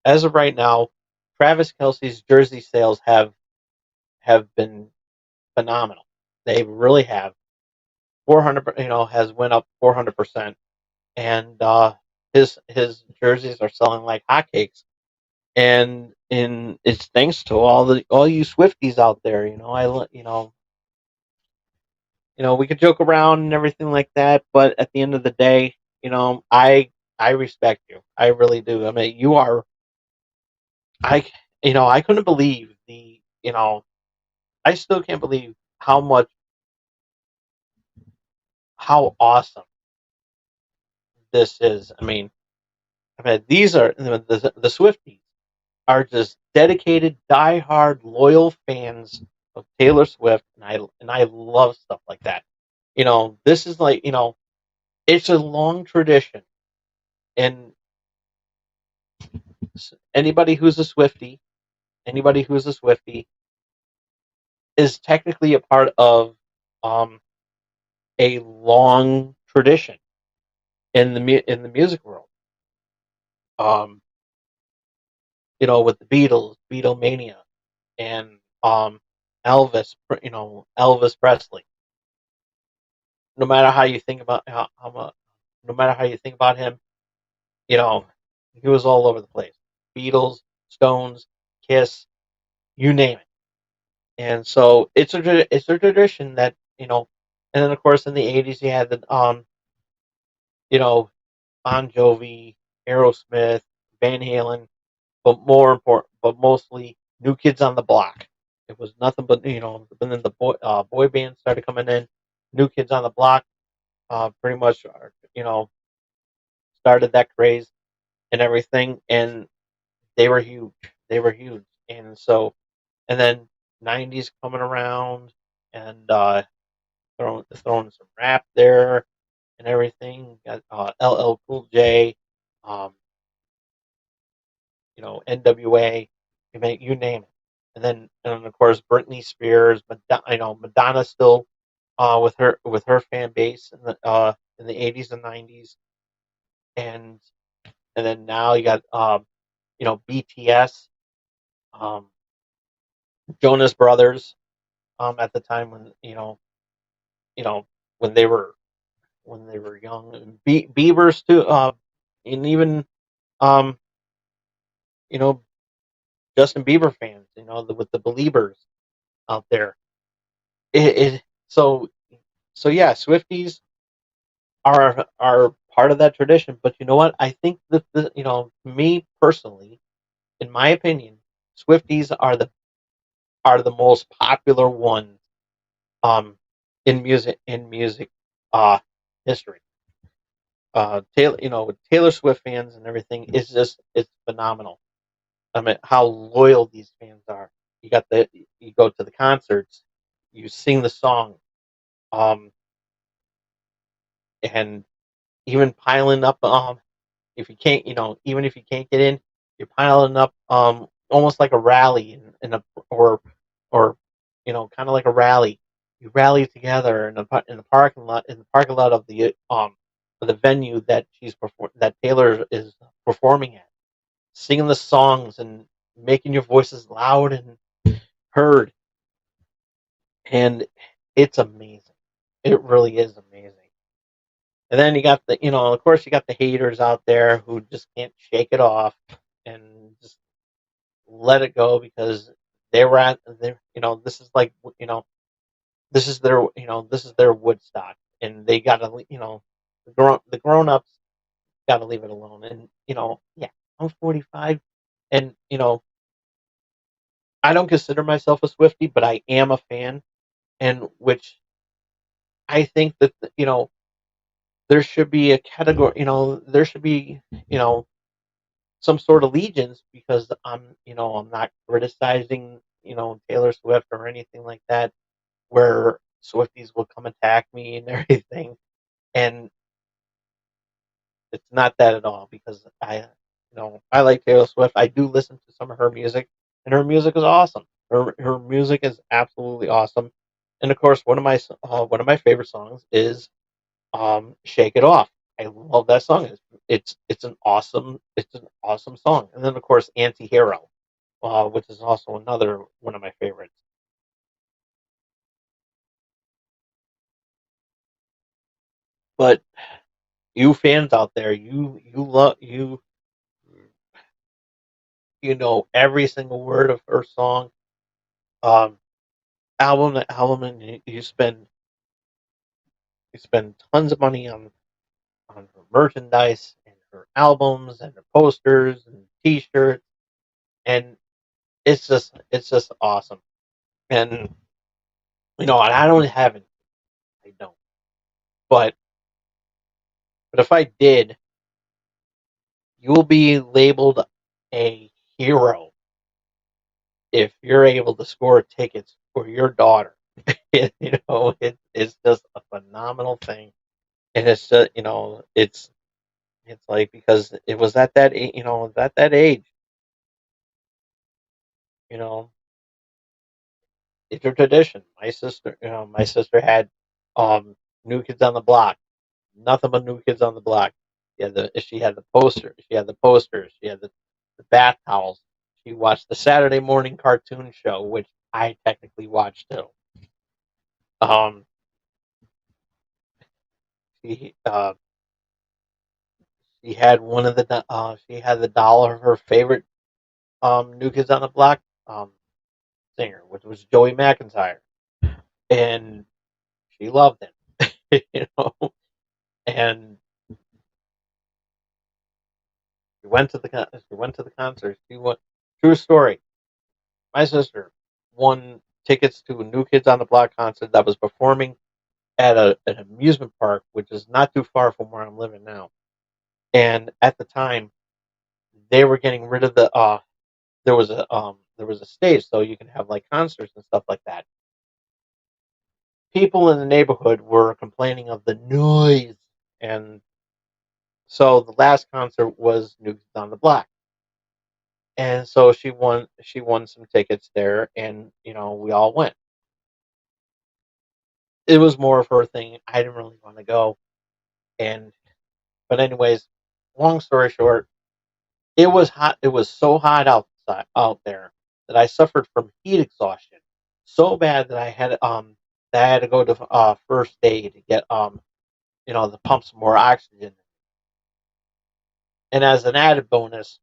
as of right now, Travis Kelce's jersey sales have been phenomenal. They really have. 400, has went up 400%, and his jerseys are selling like hotcakes. And it's thanks to all you Swifties out there. We could joke around and everything like that, but at the end of the day, I respect you. I really do. I mean, you are. I I couldn't believe I still can't believe how awesome this is. I mean, these are the Swifties are just dedicated, diehard, loyal fans of Taylor Swift, and I love stuff like that. This is like it's a long tradition, and anybody who's a Swiftie, anybody who's a Swiftie is technically a part of um, a long tradition in the music world. Um, with the Beatles, Beatlemania, and Elvis, Elvis Presley. No matter how you think about no matter how you think about him, you know, he was all over the place. Beatles, Stones, Kiss, you name it. And so it's a tradition that and then of course in the '80s you had the you know Bon Jovi, Aerosmith, Van Halen, but mostly New Kids on the Block. It was nothing but and then the boy bands started coming in. New Kids on the Block, pretty much, started that craze and everything, and they were huge. They were huge, and so and then '90s coming around and throwing some rap there and everything. Got LL Cool J, um, NWA, you name it. And then of course Britney Spears, Madonna still with her fan base in the '80s and '90s, and and then now you got BTS, um, Jonas Brothers, at the time when you know when they were young, and Beavers too, and even um, you know Justin Bieber fans, with the Beliebers out there. So yeah, Swifties are part of that tradition. But you know what? I think that me personally, in my opinion, Swifties are the most popular ones um in music uh history. Taylor Swift fans and everything is just it's phenomenal. I mean, how loyal these fans are. You go to the concerts, you sing the song, um, and even piling up. If you can't, even if you can't get in, you're piling up, almost like a rally in a or kind of like a rally. You rally together in the parking lot of the venue that Taylor is performing at, singing the songs and making your voices loud and heard, and it's amazing. It really is amazing. And then you got of course, you got the haters out there who just can't shake it off and just let it go because they were at, this is like, this is their Woodstock, and they got to, the grown ups got to leave it alone. And yeah, I'm 45, and I don't consider myself a Swifty, but I am a fan, and which I think that there should be a category. There should be you know some sort of allegiance because I'm not criticizing Taylor Swift or anything like that. Where Swifties will come attack me and everything, and it's not that at all because I like Taylor Swift. I do listen to some of her music, and her music is awesome. Her music is absolutely awesome, and of course, one of my favorite songs is "Shake It Off." I love that song. It's an awesome song. And then of course, "Anti-Hero," which is also another one of my favorites. But you fans out there, you know every single word of her song, um, album to album, and you spend tons of money on her merchandise and her albums and her posters and T-shirts, and it's just awesome. And and I don't have it, I don't, but if I did, you will be labeled a hero if you're able to score tickets for your daughter. It's just a phenomenal thing, and it's just it's like because it was at that age, you know, it's a tradition. My sister had New Kids on the Block, nothing but New Kids on the Block. She had the posters, she had the bath towels. She watched the Saturday morning cartoon show, which I technically watched too. Um, she uh, she had she had the doll of her favorite New Kids on the Block singer, which was Joey McIntyre, and she loved him. And she went to the concert. True story. My sister won tickets to a New Kids on the Block concert that was performing at an amusement park, which is not too far from where I'm living now. And at the time, they were getting rid of the there was a stage, so you can have like concerts and stuff like that. People in the neighborhood were complaining of the noise, and so the last concert was New Kids on the Block. And so she won some tickets there, and we all went. It was more of her thing. I didn't really want to go, and but anyways, long story short, it was hot. It was so hot out there that I suffered from heat exhaustion so bad that I had to go to first aid to get to pump some more oxygen. And as an added bonus,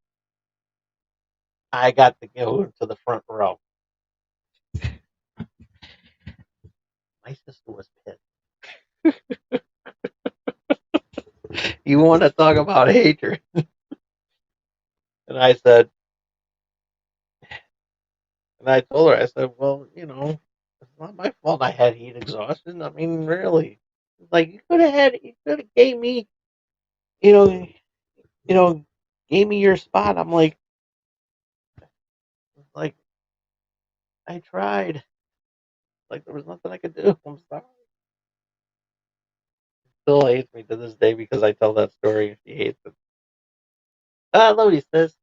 I got to go to the front row. My sister was pissed. You want to talk about hatred? And I said, and I told her, I said, well, it's not my fault I had heat exhaustion. I mean, really, like you could have gave me, you know, you know, gave me your spot. I'm like I tried. Like there was nothing I could do. I'm sorry. Still hates me to this day because I tell that story. She hates it. I love you, sis.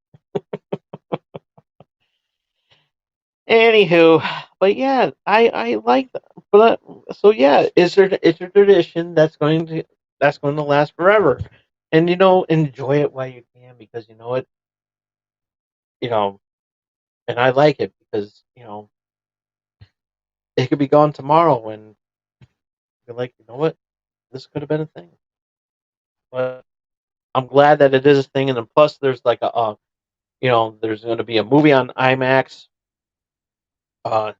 Anywho, but yeah, I like that. But so yeah, it's a tradition that's going to last forever, and enjoy it while you can because you know it, you know, and I like it because it could be gone tomorrow, and you're like, you know what, this could have been a thing, but I'm glad that it is a thing, and then plus there's like there's going to be a movie on IMAX, uh,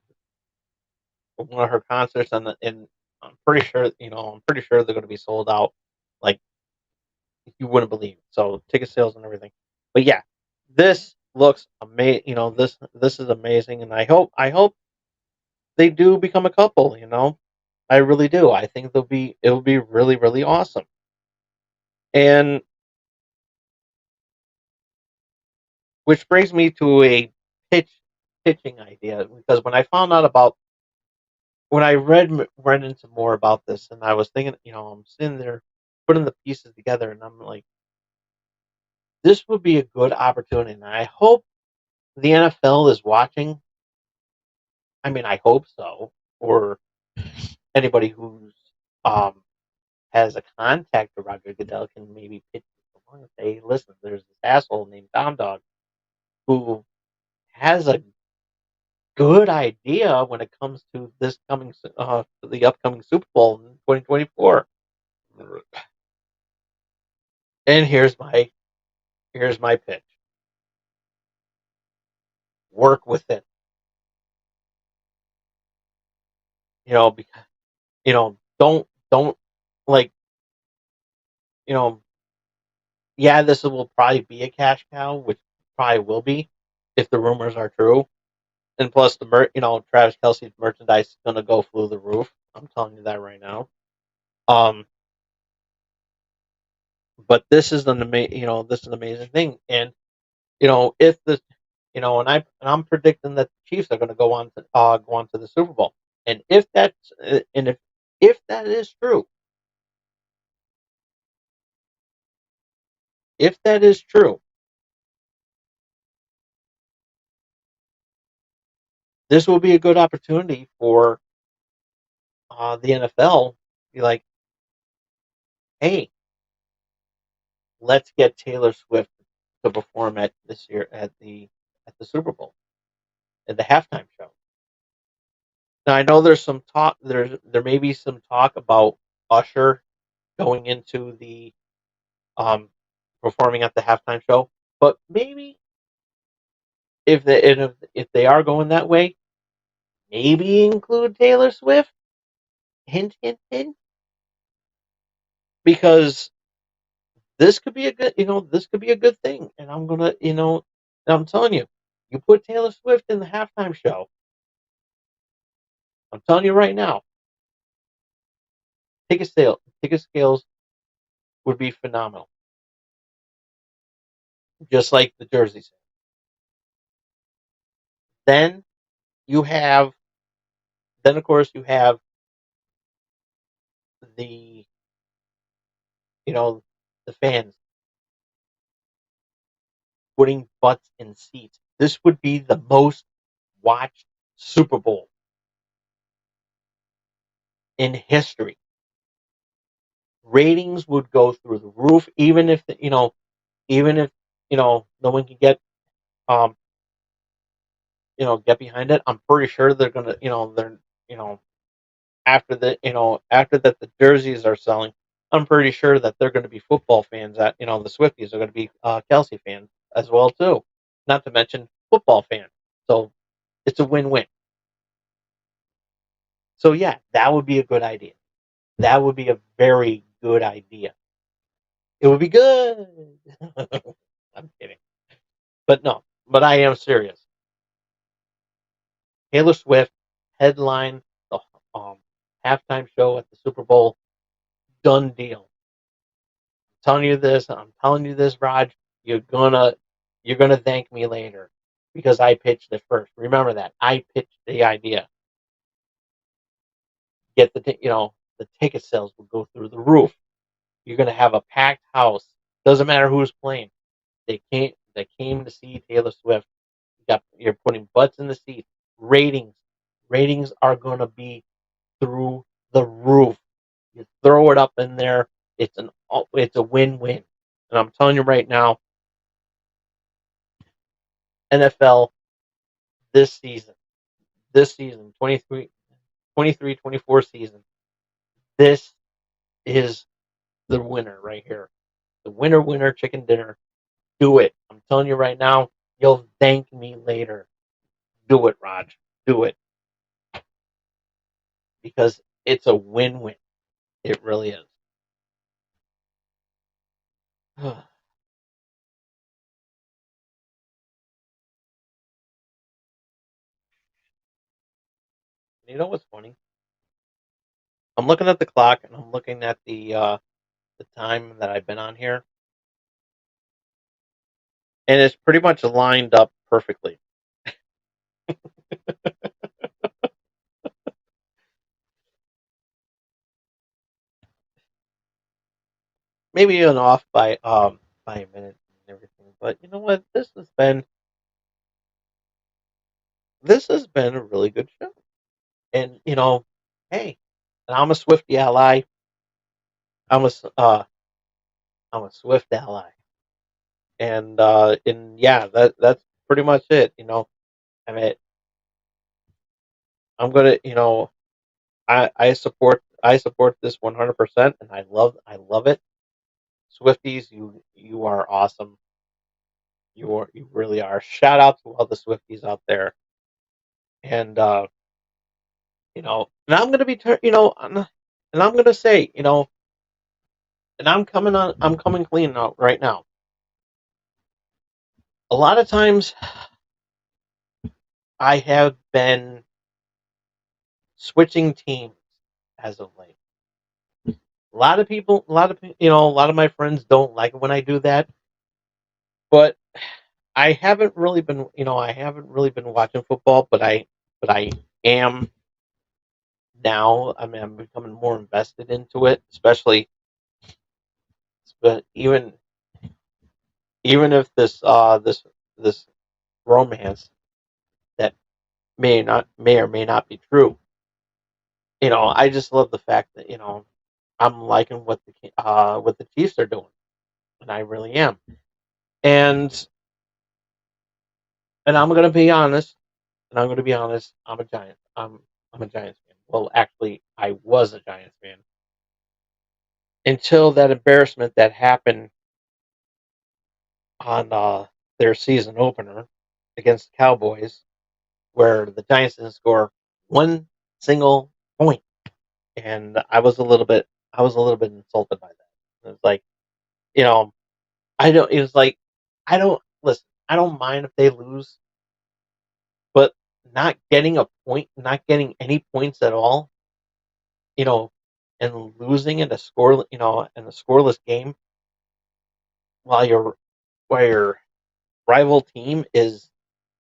one of her concerts, and I'm pretty sure they're going to be sold out. Like you wouldn't believe. So ticket sales and everything. But yeah, this looks amazing. This is amazing, and I hope they do become a couple. I really do. I think it'll be really really awesome. And which brings me to a pitch pitching idea, because when I found out about when I read into more about this, and I was thinking, I'm sitting there putting the pieces together, and I'm like, this would be a good opportunity, and I hope the NFL is watching. I mean, I hope so, or anybody who's um has a contact to Roger Goodell can maybe pitch along and say, listen, there's this asshole named Tom Dog who has a good idea when it comes to this coming the upcoming Super Bowl in 2024. And here's my pitch. Work with it. Because don't like you know yeah, this will probably be a cash cow, which probably will be if the rumors are true. And plus Travis Kelce's merchandise is gonna go through the roof. I'm telling you that right now. Um, but this is an amazing thing, and if the I'm predicting that the Chiefs are going to go on to the Super Bowl, and if that is true, if that is true, this will be a good opportunity for the NFL. Be like, hey, let's get Taylor Swift to perform at this year at the Super Bowl at the halftime show. Now I know there's some talk. There may be some talk about Usher going into the um, performing at the halftime show. But maybe if they are going that way, maybe include Taylor Swift. Hint, hint, hint. Because this could be a good thing. And I'm telling you, you put Taylor Swift in the halftime show. I'm telling you right now, ticket sales would be phenomenal, just like the jersey sale. Then you have, then of course you have the you know the fans putting butts in seats. This would be the most watched Super Bowl in history. Ratings would go through the roof, even if no one can um get behind it. I'm pretty sure they're gonna they're you know after that the jerseys are selling. I'm pretty sure that they're going to be football fans. That the Swifties are going to be Kelsey fans as well too. Not to mention football fans. So it's a win-win. So yeah, that would be a good idea. That would be a very good idea. It would be good. I'm kidding. But no, but I am serious. Taylor Swift headline the halftime show at the Super Bowl. Done deal. I'm telling you this, Raj. You're gonna you're gonna thank me later because I pitched it first. Remember that. I pitched the idea. Get the ticket sales will go through the roof. You're gonna have a packed house. Doesn't matter who's playing. They came to see Taylor Swift. You're putting butts in the seats. Ratings. Ratings are gonna be through the roof. You throw it up in there, it's a win-win. And I'm telling you right now, NFL this season, 23-24 season, this is the winner right here. The winner, winner, chicken dinner. Do it. I'm telling you right now, you'll thank me later. Do it, Raj. Do it. Because it's a win-win. It really is. You know what's funny? I'm looking at the clock and I'm looking at the time that I've been on here, and it's pretty much lined up perfectly. Maybe even off by a minute and everything. But you know what? This has been a really good show. And hey, and I'm a Swifty ally. I'm a s- uh I'm a Swift ally. And yeah, that's pretty much it. I mean, I'm gonna I support this 100%, and I love it. Swifties, you are awesome. You really are. Shout out to all the Swifties out there. And and I'm gonna be and I'm gonna say, and I'm coming clean out right now. A lot of times I have been switching teams as of late. A lot of my friends don't like it when I do that, but I haven't really been watching football, but I am now. I mean, I'm becoming more invested into it, especially, but even if this romance that may or may not be true, I just love the fact that I'm liking what the Chiefs are doing, and I really am. And and I'm gonna be honest, I'm a Giant. I'm a Giants fan. Well, actually, I was a Giants fan until that embarrassment that happened on their season opener against the Cowboys, where the Giants didn't score one single point, and I was a little bit insulted by that. It was like, you know, I don't. It was like, I don't listen. I don't mind if they lose, but not getting any points at all, you know, and losing in a scoreless game while your rival team is,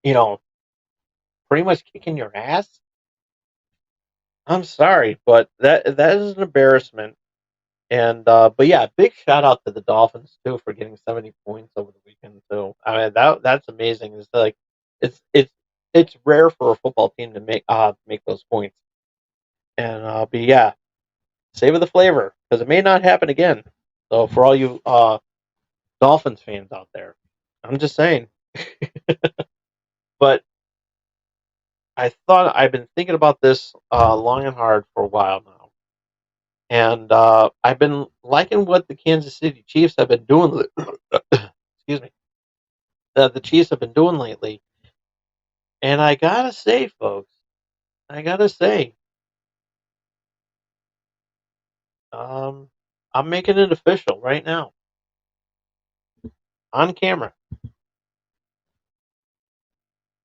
you know, pretty much kicking your ass. I'm sorry, but that is an embarrassment. And but yeah, big shout out to the Dolphins too for getting 70 points over the weekend too. I mean that's amazing. It's like it's it's it's rare for a football team to make those points. And but yeah, savor the flavor because it may not happen again. So for all you Dolphins fans out there, I'm just saying. But I've been thinking about this long and hard for a while now, and I've been liking what the Kansas City Chiefs have been doing. Excuse me, the Chiefs have been doing lately, and I gotta say, folks, I gotta say, um, I'm making it official right now on camera.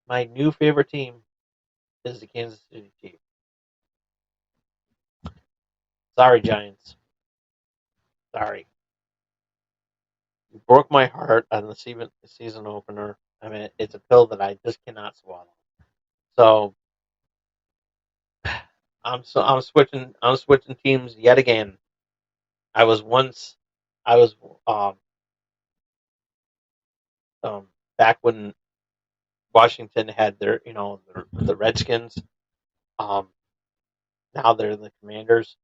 My new favorite team is the Kansas City Chiefs. Sorry, Giants. Sorry, you broke my heart on the season opener. I mean, it's a pill that I just cannot swallow. So I'm switching teams yet again. I was once I was um, um back when Washington had the Redskins. Um, Now they're the Commanders.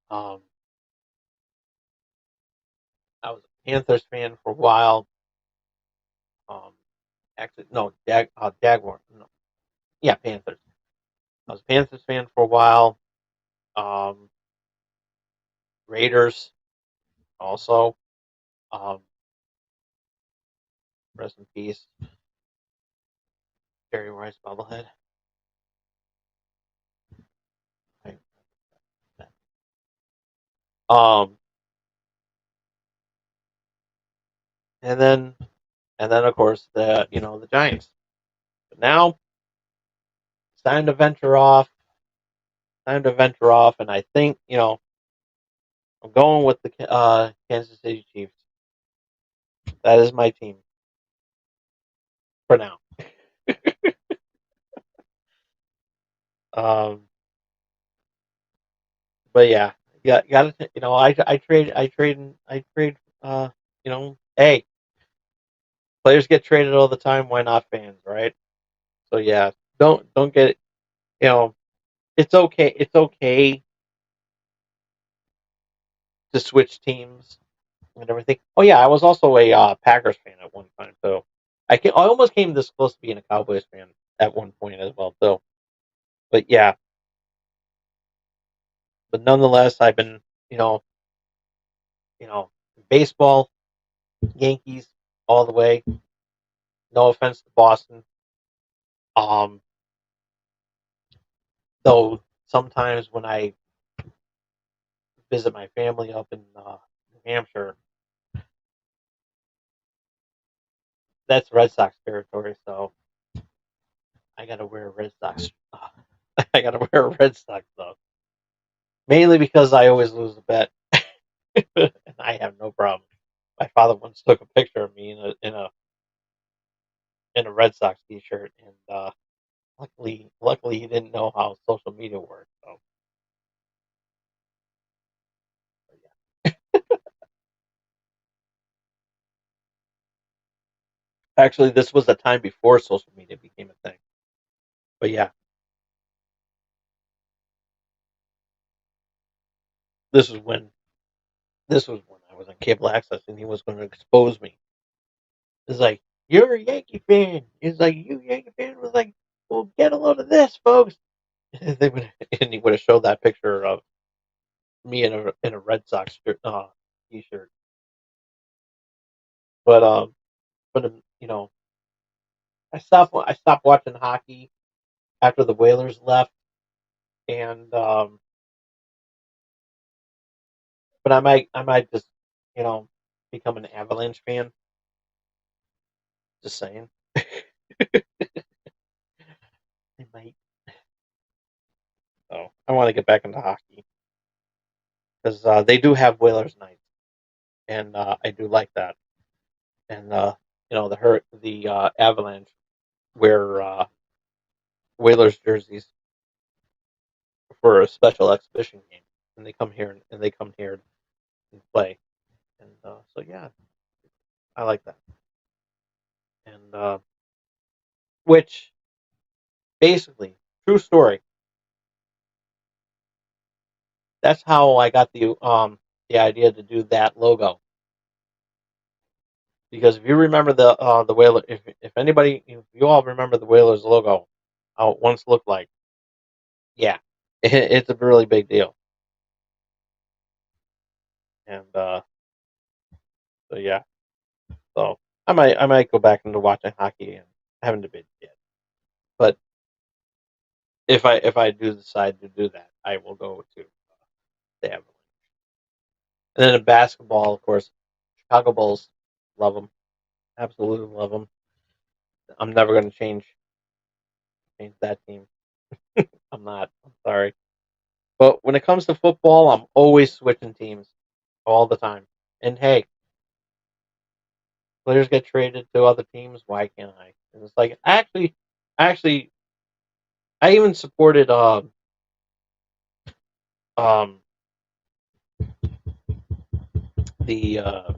Um, I was a Panthers fan for a while. Um, Actually, no, Jaguar. No, yeah, Panthers. I was a Panthers fan for a while. Um, Raiders also. Um, Rest in peace, Jerry Rice bobblehead. Um, and then of course the Giants. But now it's time to venture off. Time to venture off, and I think I'm going with the Kansas City Chiefs. That is my team for now. Um, but yeah, got to, I trade. Hey, players get traded all the time. Why not fans, right? So yeah, don't get, you know, it's okay. It's okay to switch teams and everything. Oh yeah, I was also a Packers fan at one time, so I almost came this close to being a Cowboys fan at one point as well. So, but yeah, but nonetheless, I've been, you know, you know, baseball, Yankees all the way. No offense to Boston, um, though sometimes when I visit my family up in New Hampshire, that's Red Sox territory, so I gotta wear a Red Sox. I gotta wear a Red Sox though, mainly because I always lose a bet, and I have no problem. My father once took a picture of me in a Red Sox T-shirt, and luckily he didn't know how social media works. So yeah. Actually, this was the time before social media became a thing. But yeah, this was when this was when I was on cable access, and he was going to expose me. It's like, you're a Yankee fan. It's like, you Yankee fan was like, well, get a load of this, folks. And he would have showed that picture of me in a Red Sox T-shirt. But I stopped watching hockey after the Whalers left, and but I might just, you know become an Avalanche fan. Just saying. I might. So I want to get back into hockey because they do have Whalers nights, and I do like that. And the Avalanche wear Whalers jerseys for a special exhibition game, and they come here and play. And so yeah, I like that. And which basically, true story. That's how I got the idea to do that logo. Because if you remember the Whaler, if you all remember the Whalers logo, how it once looked like, yeah, it's a really big deal. And so yeah, so I might go back into watching hockey, and I haven't debated yet. But if I do decide to do that, I will go to the Avalanche. And then in basketball, of course, Chicago Bulls, love them, absolutely love them. I'm never going to change that team. I'm not. I'm sorry. But when it comes to football, I'm always switching teams all the time. And hey, players get traded to other teams. Why can't I? And it's like, actually, I even supported um the uh,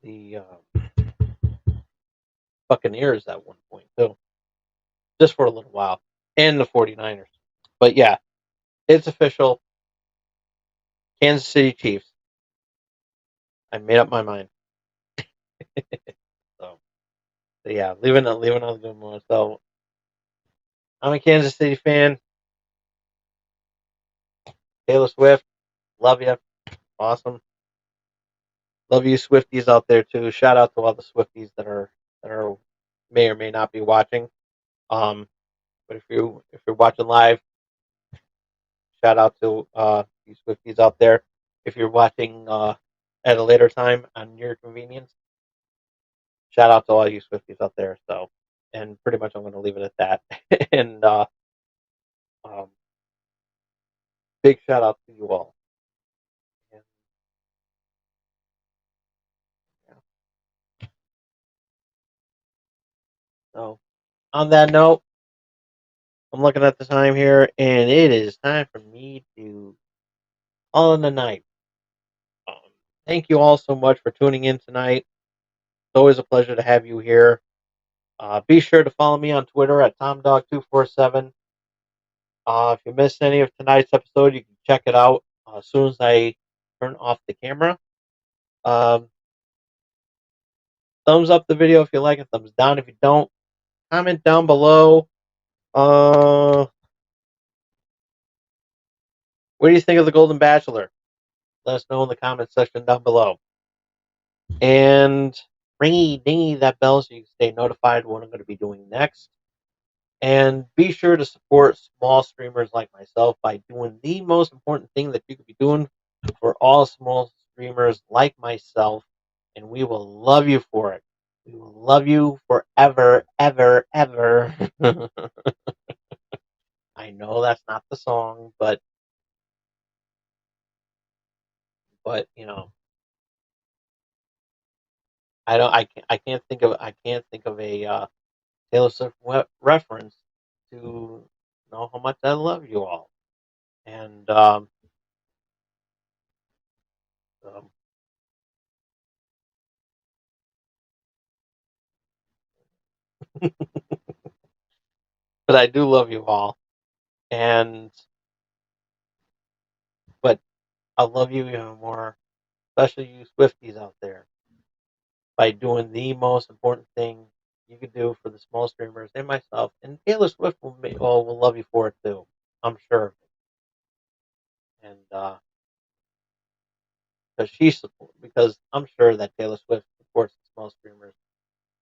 the Buccaneers at one point too, just for a little while, and the 49ers. But yeah, it's official. Kansas City Chiefs. I made up my mind. So, so yeah, leaving on a good one. So I'm a Kansas City fan. Taylor Swift, love you, awesome. Love you Swifties out there too. Shout out to all the Swifties that are may or may not be watching. Um, but if you're watching live, shout out to you Swifties out there. If you're watching at a later time on your convenience, shout out to all you Swifties out there. So, and pretty much I'm going to leave it at that. And um, big shout out to you all. And, yeah. So on that note, I'm looking at the time here, and it is time for me to call in the night. Um, Thank you all so much for tuning in tonight. It's always a pleasure to have you here. Be sure to follow me on Twitter at TomDog247. If you missed any of tonight's episode, you can check it out as soon as I turn off the camera. Um, Thumbs up the video if you like it. Thumbs down if you don't. Comment down below. What do you think of the Golden Bachelor? Let us know in the comment section down below. And ringy dingy that bell so you can stay notified what I'm going to be doing next. And be sure to support small streamers like myself by doing the most important thing that you could be doing for all small streamers like myself. And we will love you for it. We will love you forever, ever, ever. I know that's not the song, but I can't think of a Taylor Swift reference to know how much I love you all. And um, but I do love you all. And but I love you even more, especially you Swifties out there, by doing the most important thing you could do for the small streamers and myself. And Taylor Swift will love you for it too. I'm sure. And because I'm sure that Taylor Swift supports the small streamers,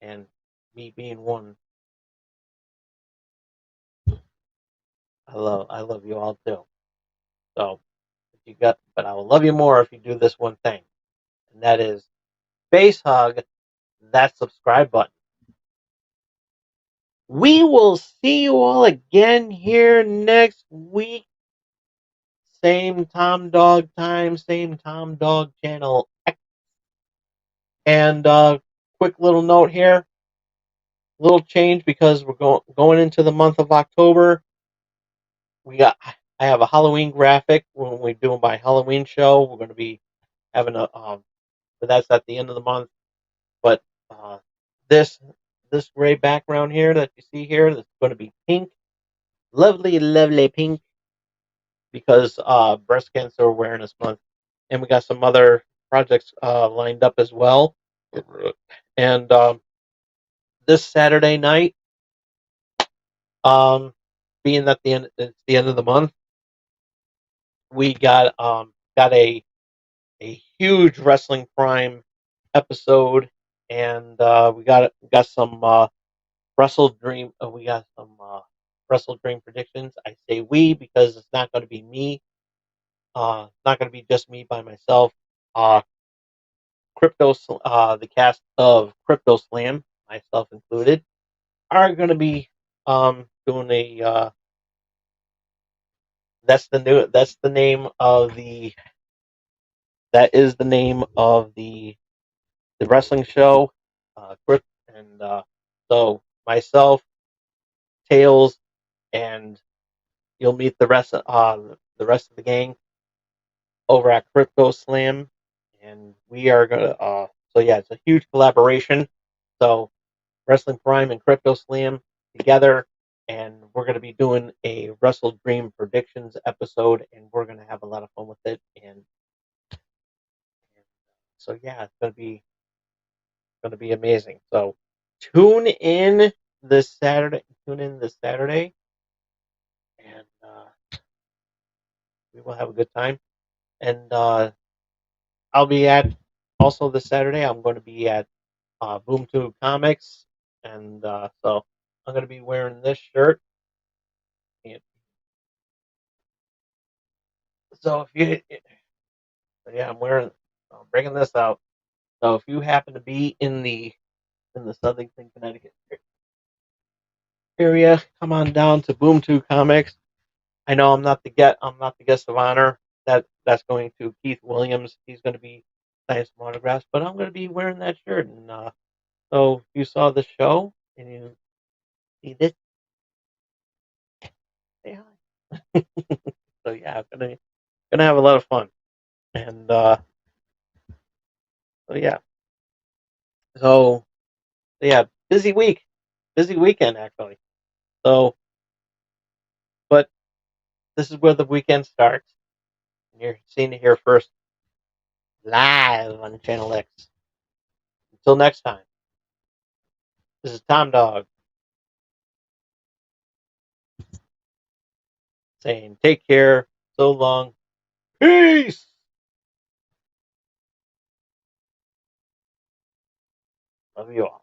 and me being one, I love you all too. So but I will love you more if you do this one thing, and that is face hug that subscribe button. We will see you all again here next week. Same Tom Dog time, same Tom Dog channel. And quick little note here, little change because we're going into the month of October. I have a Halloween graphic when we're doing my Halloween show. We're going to be having but that's at the end of the month. But uh, this this gray background here that you see here, that's going to be pink, lovely, lovely pink, because Breast Cancer Awareness Month, and we got some other projects lined up as well. And this Saturday night, um, being that it's the end of the month, we got a huge Wrestling Prime episode, and we got some Wrestle Dream. We got some Wrestle Dream predictions. I say we because it's not going to be me. Not going to be just me by myself. Uh, the cast of Crypto Slam, myself included, are going to be doing a. That's the name of the. That is the name of the wrestling show. And so myself, Tails, and you'll meet the rest of the gang over at Crypto Slam, and we are gonna. So yeah, it's a huge collaboration. So Wrestling Prime and Crypto Slam together, and we're gonna be doing a Wrestle Dream predictions episode, and we're gonna have a lot of fun with it. And so yeah, it's gonna be amazing. So tune in this Saturday. Tune in this Saturday, and we will have a good time. And I'll be at also this Saturday. I'm going to be at BoomTube Comics, and so I'm going to be wearing this shirt. And so if you, yeah, I'm bringing this out. So if you happen to be in the Southington, Connecticut area, come on down to BoomTube Comics. I know I'm not the guest of honor. That's going to Keith Williams. He's going to be signing some autographs, but I'm going to be wearing that shirt. And so if you saw the show and you see this, say hi. So yeah, I'm gonna have a lot of fun. And so yeah, so yeah, busy weekend actually. So, but this is where the weekend starts. You're seeing it here first, live on Channel X. Until next time, this is Tom Dog saying, take care, so long, peace. Love you all.